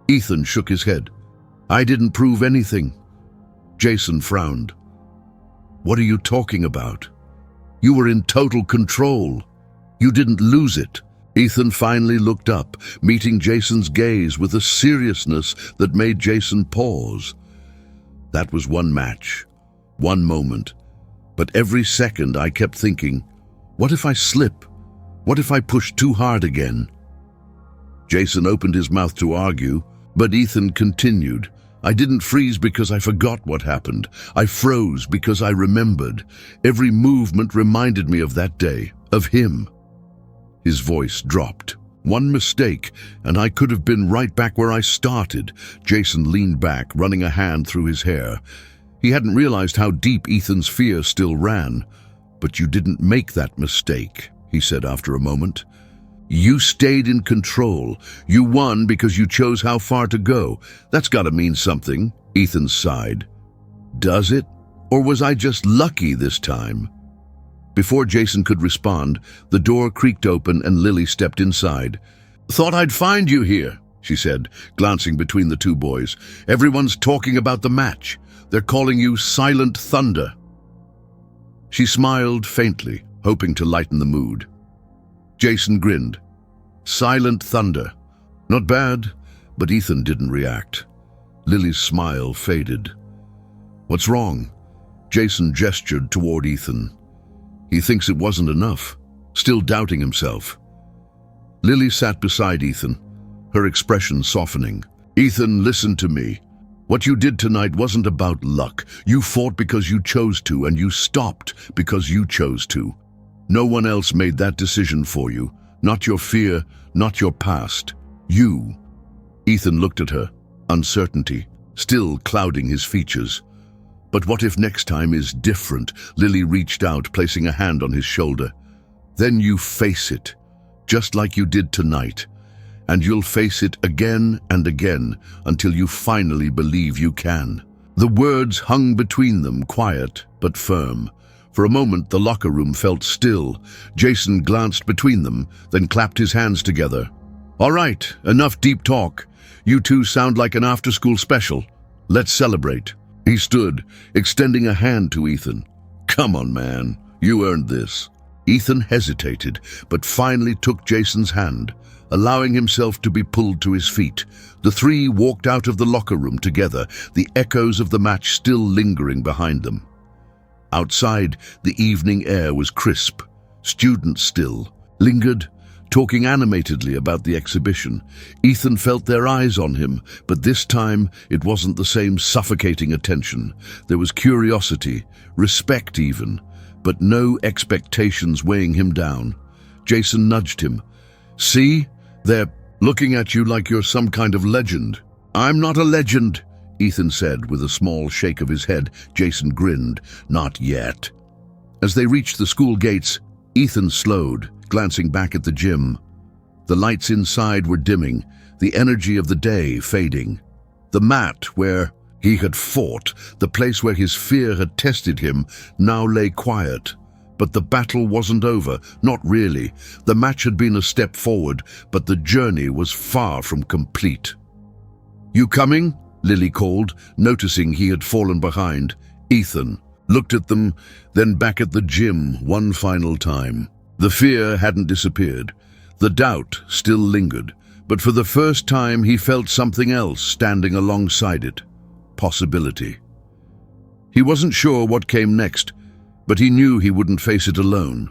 Speaker 1: Ethan shook his head. "I didn't prove anything." Jason frowned. "What are you talking about? You were in total control. You didn't lose it." Ethan finally looked up, meeting Jason's gaze with a seriousness that made Jason pause. That was one match, one moment. But every second I kept thinking, what if I slip? What if I push too hard again? Jason opened his mouth to argue, but Ethan continued. "I didn't freeze because I forgot what happened. I froze because I remembered. Every movement reminded me of that day, of him." His voice dropped. "One mistake, and I could have been right back where I started." Jason leaned back, running a hand through his hair. He hadn't realized how deep Ethan's fear still ran. "But you didn't make that mistake," he said after a moment. "You stayed in control. You won because you chose how far to go. That's gotta mean something," Ethan sighed. "Does it? Or was I just lucky this time?" Before Jason could respond, the door creaked open and Lily stepped inside. "Thought I'd find you here," she said, glancing between the two boys. "Everyone's talking about the match. They're calling you Silent Thunder." She smiled faintly, hoping to lighten the mood. Jason grinned. Silent Thunder. Not bad, but Ethan didn't react. Lily's smile faded. "What's wrong?" Jason gestured toward Ethan. "He thinks it wasn't enough, still doubting himself." Lily sat beside Ethan, her expression softening. "Ethan, listen to me. What you did tonight wasn't about luck. You fought because you chose to, and you stopped because you chose to. No one else made that decision for you. Not your fear, not your past. You." Ethan looked at her, uncertainty still clouding his features. "But what if next time is different?" Lily reached out, placing a hand on his shoulder. "Then you face it, just like you did tonight. And you'll face it again and again until you finally believe you can." The words hung between them, quiet but firm. For a moment, the locker room felt still. Jason glanced between them, then clapped his hands together. "All right, enough deep talk. You two sound like an after-school special. Let's celebrate." He stood, extending a hand to Ethan. "Come on, man. You earned this." Ethan hesitated, but finally took Jason's hand, allowing himself to be pulled to his feet. The three walked out of the locker room together, the echoes of the match still lingering behind them. Outside, the evening air was crisp. Students still lingered, talking animatedly about the exhibition. Ethan felt their eyes on him, but this time it wasn't the same suffocating attention. There was curiosity, respect even, but no expectations weighing him down. Jason nudged him. "See? They're looking at you like you're some kind of legend." "I'm not a legend," Ethan said with a small shake of his head. Jason grinned. "Not yet." As they reached the school gates, Ethan slowed, glancing back at the gym. The lights inside were dimming, the energy of the day fading. The mat where he had fought, the place where his fear had tested him, now lay quiet. But the battle wasn't over, not really. The match had been a step forward, but the journey was far from complete. "You coming?" Lily called, noticing he had fallen behind. Ethan looked at them, then back at the gym one final time. The fear hadn't disappeared. The doubt still lingered, but for the first time he felt something else standing alongside it. Possibility. He wasn't sure what came next, but he knew he wouldn't face it alone.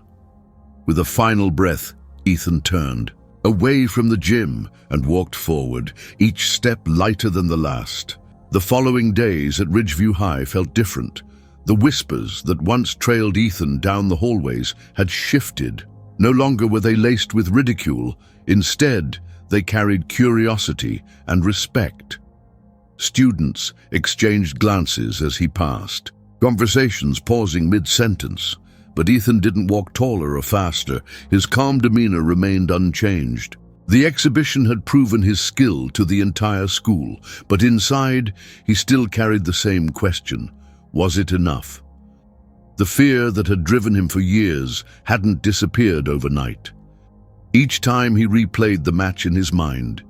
Speaker 1: With a final breath, Ethan turned away from the gym and walked forward, each step lighter than the last. The following days at Ridgeview High felt different. The whispers that once trailed Ethan down the hallways had shifted. No longer were they laced with ridicule. Instead, they carried curiosity and respect. Students exchanged glances as he passed, conversations pausing mid-sentence. But Ethan didn't walk taller or faster. His calm demeanor remained unchanged. The exhibition had proven his skill to the entire school, but inside, he still carried the same question. Was it enough? The fear that had driven him for years hadn't disappeared overnight. Each time he replayed the match in his mind,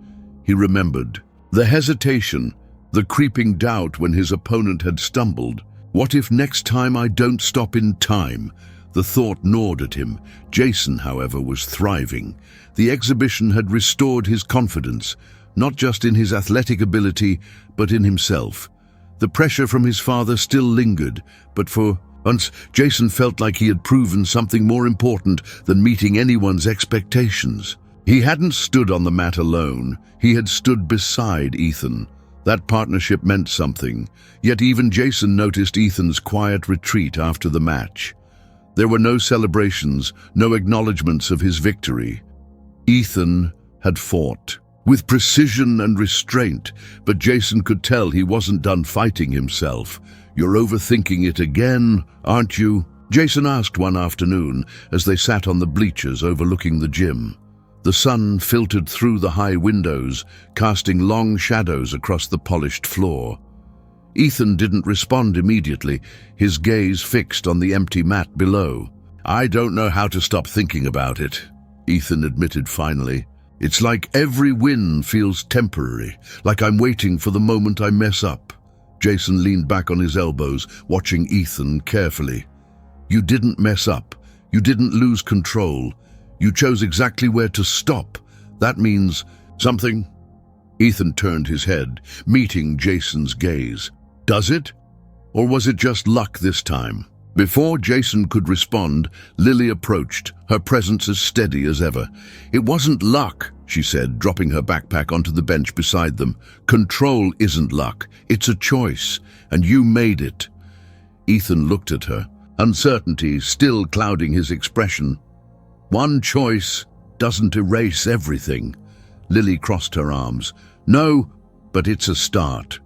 Speaker 1: he remembered the hesitation, the creeping doubt when his opponent had stumbled. What if next time I don't stop in time? The thought gnawed at him. Jason, however, was thriving. The exhibition had restored his confidence, not just in his athletic ability, but in himself. The pressure from his father still lingered, but for once, Jason felt like he had proven something more important than meeting anyone's expectations. He hadn't stood on the mat alone. He had stood beside Ethan. That partnership meant something, yet even Jason noticed Ethan's quiet retreat after the match. There were no celebrations, no acknowledgements of his victory. Ethan had fought with precision and restraint, but Jason could tell he wasn't done fighting himself. "You're overthinking it again, aren't you?" Jason asked one afternoon as they sat on the bleachers overlooking the gym. The sun filtered through the high windows, casting long shadows across the polished floor. Ethan didn't respond immediately, his gaze fixed on the empty mat below. "I don't know how to stop thinking about it," Ethan admitted finally. "It's like every win feels temporary, like I'm waiting for the moment I mess up." Jason leaned back on his elbows, watching Ethan carefully. "You didn't mess up. You didn't lose control. You chose exactly where to stop. That means something." Ethan turned his head, meeting Jason's gaze. "Does it? Or was it just luck this time?" Before Jason could respond, Lily approached, her presence as steady as ever. "It wasn't luck," she said, dropping her backpack onto the bench beside them. "Control isn't luck. It's a choice, and you made it." Ethan looked at her, uncertainty still clouding his expression. "One choice doesn't erase everything." Lily crossed her arms. "No, but it's a start."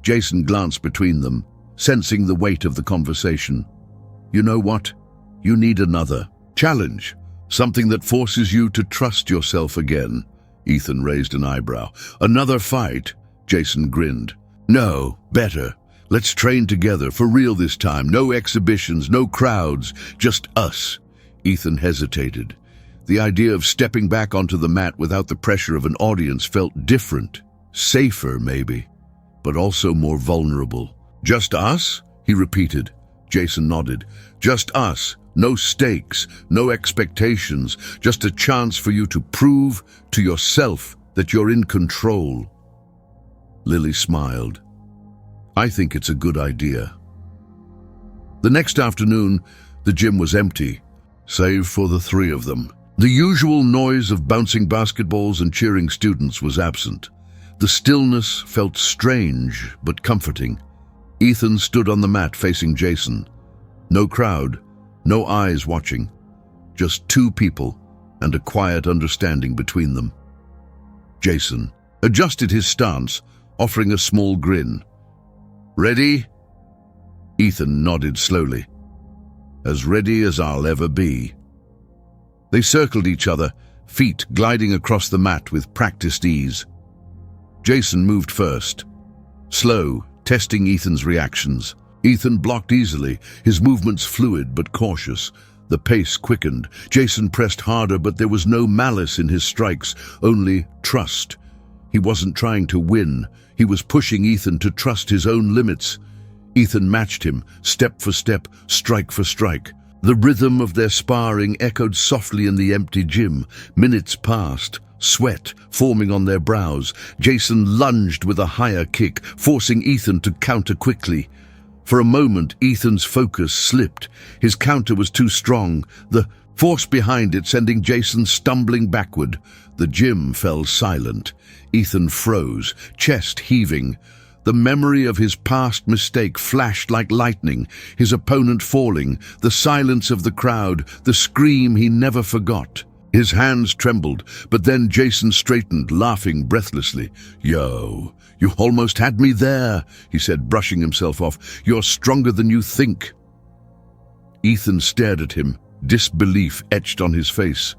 Speaker 1: Jason glanced between them, sensing the weight of the conversation. "You know what? You need another challenge, something that forces you to trust yourself again." Ethan raised an eyebrow. "Another fight?" Jason grinned. "No, better. Let's train together, for real this time. No exhibitions, no crowds, just us." Ethan hesitated. The idea of stepping back onto the mat without the pressure of an audience felt different, safer maybe, but also more vulnerable. "Just us?" he repeated. Jason nodded. "Just us. No stakes, no expectations, just a chance for you to prove to yourself that you're in control." Lily smiled. "I think it's a good idea." The next afternoon, the gym was empty. save for the three of them. The usual noise of bouncing basketballs and cheering students was absent. The stillness felt strange but comforting. Ethan stood on the mat facing Jason. No crowd, no eyes watching. Just two people and a quiet understanding between them. Jason adjusted his stance, offering a small grin. "Ready?" Ethan nodded slowly. "As ready as I'll ever be." They circled each other, feet gliding across the mat with practiced ease. Jason moved first, slow, testing Ethan's reactions. Ethan blocked easily, his movements fluid but cautious. The pace quickened. Jason pressed harder, but there was no malice in his strikes, only trust. He wasn't trying to win. He was pushing Ethan to trust his own limits. Ethan matched him, step for step, strike for strike. The rhythm of their sparring echoed softly in the empty gym. Minutes passed, sweat forming on their brows. Jason lunged with a higher kick, forcing Ethan to counter quickly. For a moment, Ethan's focus slipped. His counter was too strong, the force behind it sending Jason stumbling backward. The gym fell silent. Ethan froze, chest heaving. The memory of his past mistake flashed like lightning, his opponent falling, the silence of the crowd, the scream he never forgot. His hands trembled, but then Jason straightened, laughing breathlessly. "Yo, you almost had me there," he said, brushing himself off. "You're stronger than you think." Ethan stared at him, disbelief etched on his face.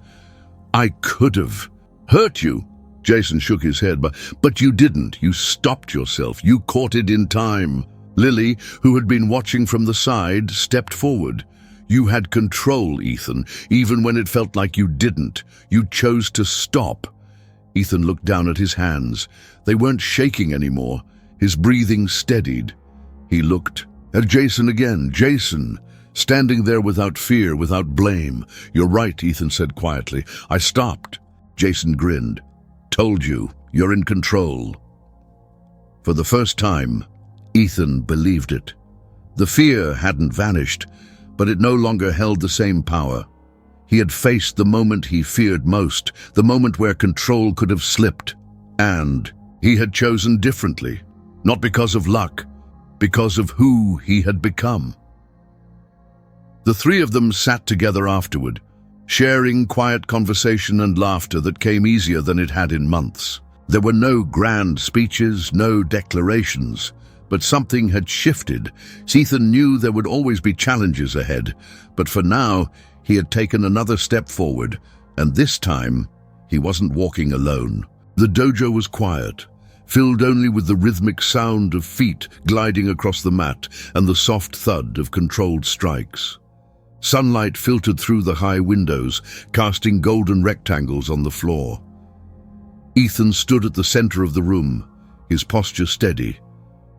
Speaker 1: "I could have hurt you." Jason shook his head. But you didn't. You stopped yourself. You caught it in time." Lily, who had been watching from the side, stepped forward. "You had control, Ethan, even when it felt like you didn't. You chose to stop." Ethan looked down at his hands. They weren't shaking anymore. His breathing steadied. He looked at Jason again. Jason, standing there without fear, without blame. "You're right," Ethan said quietly. "I stopped." Jason grinned. "Told you, you're in control." For the first time, Ethan believed it. The fear hadn't vanished, but it no longer held the same power. He had faced the moment he feared most, the moment where control could have slipped. And he had chosen differently, not because of luck, because of who he had become. The three of them sat together afterward, sharing quiet conversation and laughter that came easier than it had in months. There were no grand speeches, no declarations, but something had shifted. Ethan knew there would always be challenges ahead, but for now, he had taken another step forward, and this time, he wasn't walking alone. The dojo was quiet, filled only with the rhythmic sound of feet gliding across the mat and the soft thud of controlled strikes. Sunlight filtered through the high windows, casting golden rectangles on the floor. Ethan stood at the center of the room, his posture steady,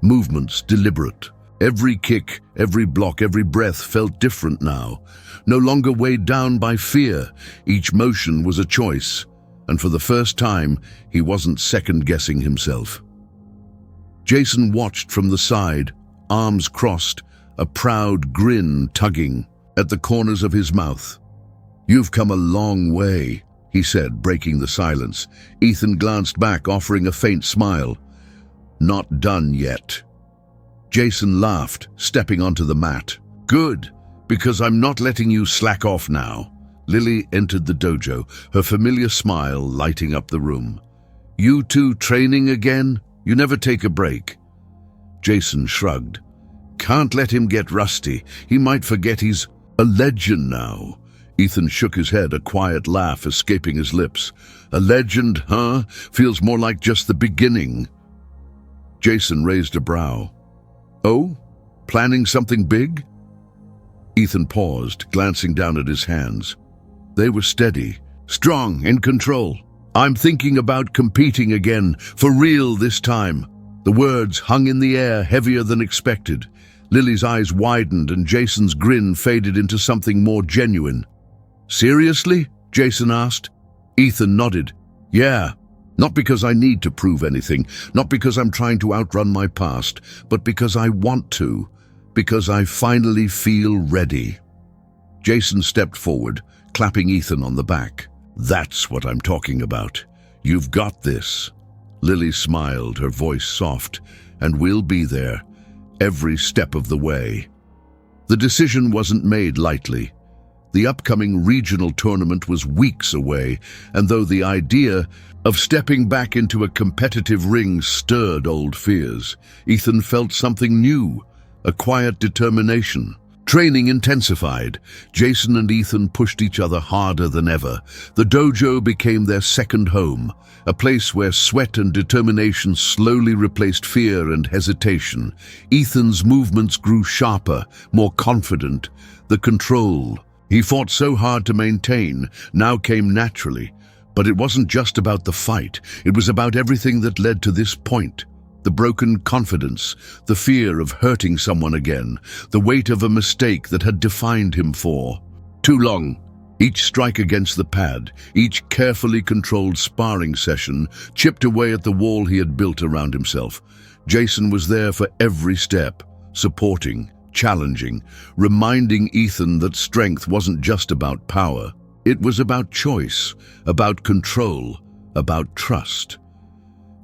Speaker 1: movements deliberate. Every kick, every block, every breath felt different now. No longer weighed down by fear, each motion was a choice, and for the first time, he wasn't second-guessing himself. Jason watched from the side, arms crossed, a proud grin tugging at the corners of his mouth. "You've come a long way," he said, breaking the silence. Ethan glanced back, offering a faint smile. "Not done yet." Jason laughed, stepping onto the mat. "Good, because I'm not letting you slack off now." Lily entered the dojo, her familiar smile lighting up the room. "You two training again? You never take a break." Jason shrugged. "Can't let him get rusty. He might forget he's a legend now." Ethan shook his head, a quiet laugh escaping his lips. "A legend, huh? Feels more like just the beginning." Jason raised a brow. "Oh? Planning something big?" Ethan paused, glancing down at his hands. They were steady, strong, in control. "I'm thinking about competing again, for real this time." The words hung in the air, heavier than expected. Lily's eyes widened and Jason's grin faded into something more genuine. "Seriously?" Jason asked. Ethan nodded. "Yeah. Not because I need to prove anything, not because I'm trying to outrun my past, but because I want to, because I finally feel ready." Jason stepped forward, clapping Ethan on the back. "That's what I'm talking about. You've got this." Lily smiled, her voice soft, "And we'll be there, every step of the way." The decision wasn't made lightly. The upcoming regional tournament was weeks away, and though the idea of stepping back into a competitive ring stirred old fears, Ethan felt something new, a quiet determination. Training intensified. Jason and Ethan pushed each other harder than ever. The dojo became their second home, a place where sweat and determination slowly replaced fear and hesitation. Ethan's movements grew sharper, more confident. The control he fought so hard to maintain now came naturally. But it wasn't just about the fight. It was about everything that led to this point. The broken confidence, the fear of hurting someone again, the weight of a mistake that had defined him for too long. Each strike against the pad, each carefully controlled sparring session, chipped away at the wall he had built around himself. Jason was there for every step, supporting, challenging, reminding Ethan that strength wasn't just about power. It was about choice, about control, about trust.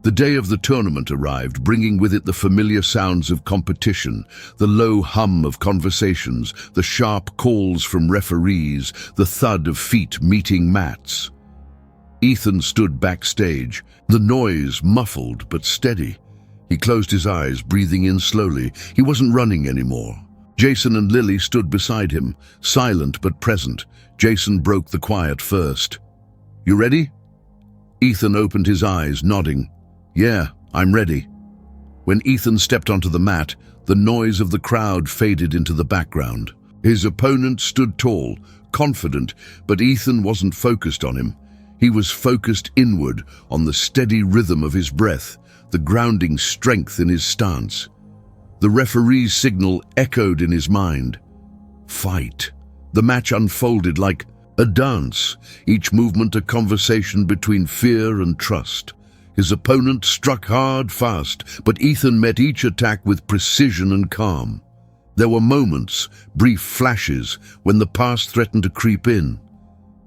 Speaker 1: The day of the tournament arrived, bringing with it the familiar sounds of competition, the low hum of conversations, the sharp calls from referees, the thud of feet meeting mats. Ethan stood backstage, the noise muffled but steady. He closed his eyes, breathing in slowly. He wasn't running anymore. Jason and Lily stood beside him, silent but present. Jason broke the quiet first. "You ready?" Ethan opened his eyes, nodding. "Yeah, I'm ready." When Ethan stepped onto the mat, the noise of the crowd faded into the background. His opponent stood tall, confident, but Ethan wasn't focused on him. He was focused inward, on the steady rhythm of his breath, the grounding strength in his stance. The referee's signal echoed in his mind. Fight. The match unfolded like a dance, each movement a conversation between fear and trust. His opponent struck hard, fast, but Ethan met each attack with precision and calm. There were moments, brief flashes, when the past threatened to creep in.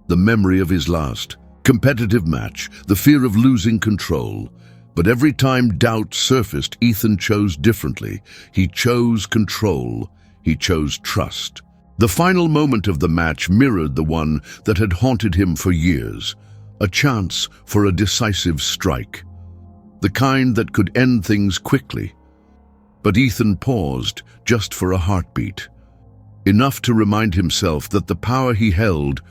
Speaker 1: The memory of his last competitive match, the fear of losing control. But every time doubt surfaced, Ethan chose differently. He chose control. He chose trust. The final moment of the match mirrored the one that had haunted him for years. A chance for a decisive strike. The kind that could end things quickly. But Ethan paused just for a heartbeat. Enough to remind himself that the power he held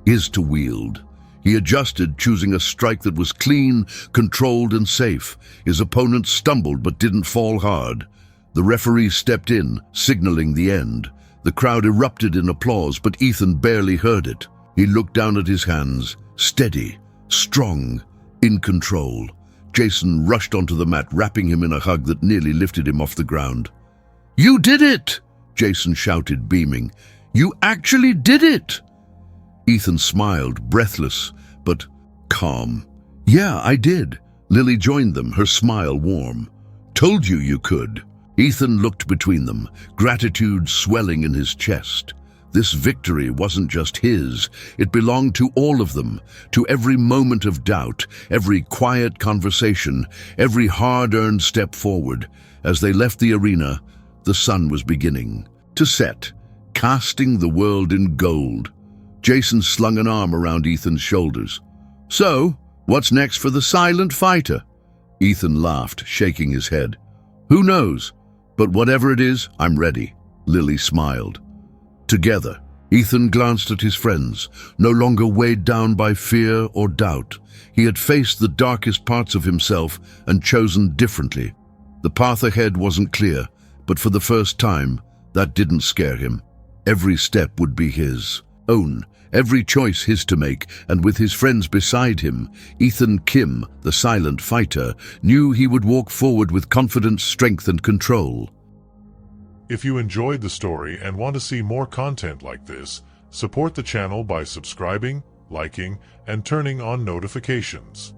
Speaker 1: is to wield. He adjusted, choosing a strike that was clean, controlled, and safe. His opponent stumbled but didn't fall hard. The referee stepped in, signaling the end. The crowd erupted in applause, but Ethan barely heard it. He looked down at his hands, steady, strong, in control. Jason rushed onto the mat, wrapping him in a hug that nearly lifted him off the ground. "You did it!" Jason shouted, beaming. "You actually did it!" Ethan smiled, breathless, but calm. "Yeah, I did." Lily joined them, her smile warm. "Told you you could." Ethan looked between them, gratitude swelling in his chest. This victory wasn't just his. It belonged to all of them, to every moment of doubt, every quiet conversation, every hard-earned step forward. As they left the arena, the sun was beginning to set, casting the world in gold. Jason slung an arm around Ethan's shoulders. "So, what's next for the silent fighter?" Ethan laughed, shaking his head. "Who knows? But whatever it is, I'm ready." Lily smiled. Together, Ethan glanced at his friends, no longer weighed down by fear or doubt. He had faced the darkest parts of himself and chosen differently. The path ahead wasn't clear, but for the first time, that didn't scare him. Every step would be his own, every choice his to make, and with his friends beside him, Ethan Kim, the silent fighter, knew he would walk forward with confidence, strength, and control.
Speaker 2: If you enjoyed the story and want to see more content like this, support the channel by subscribing, liking, and turning on notifications.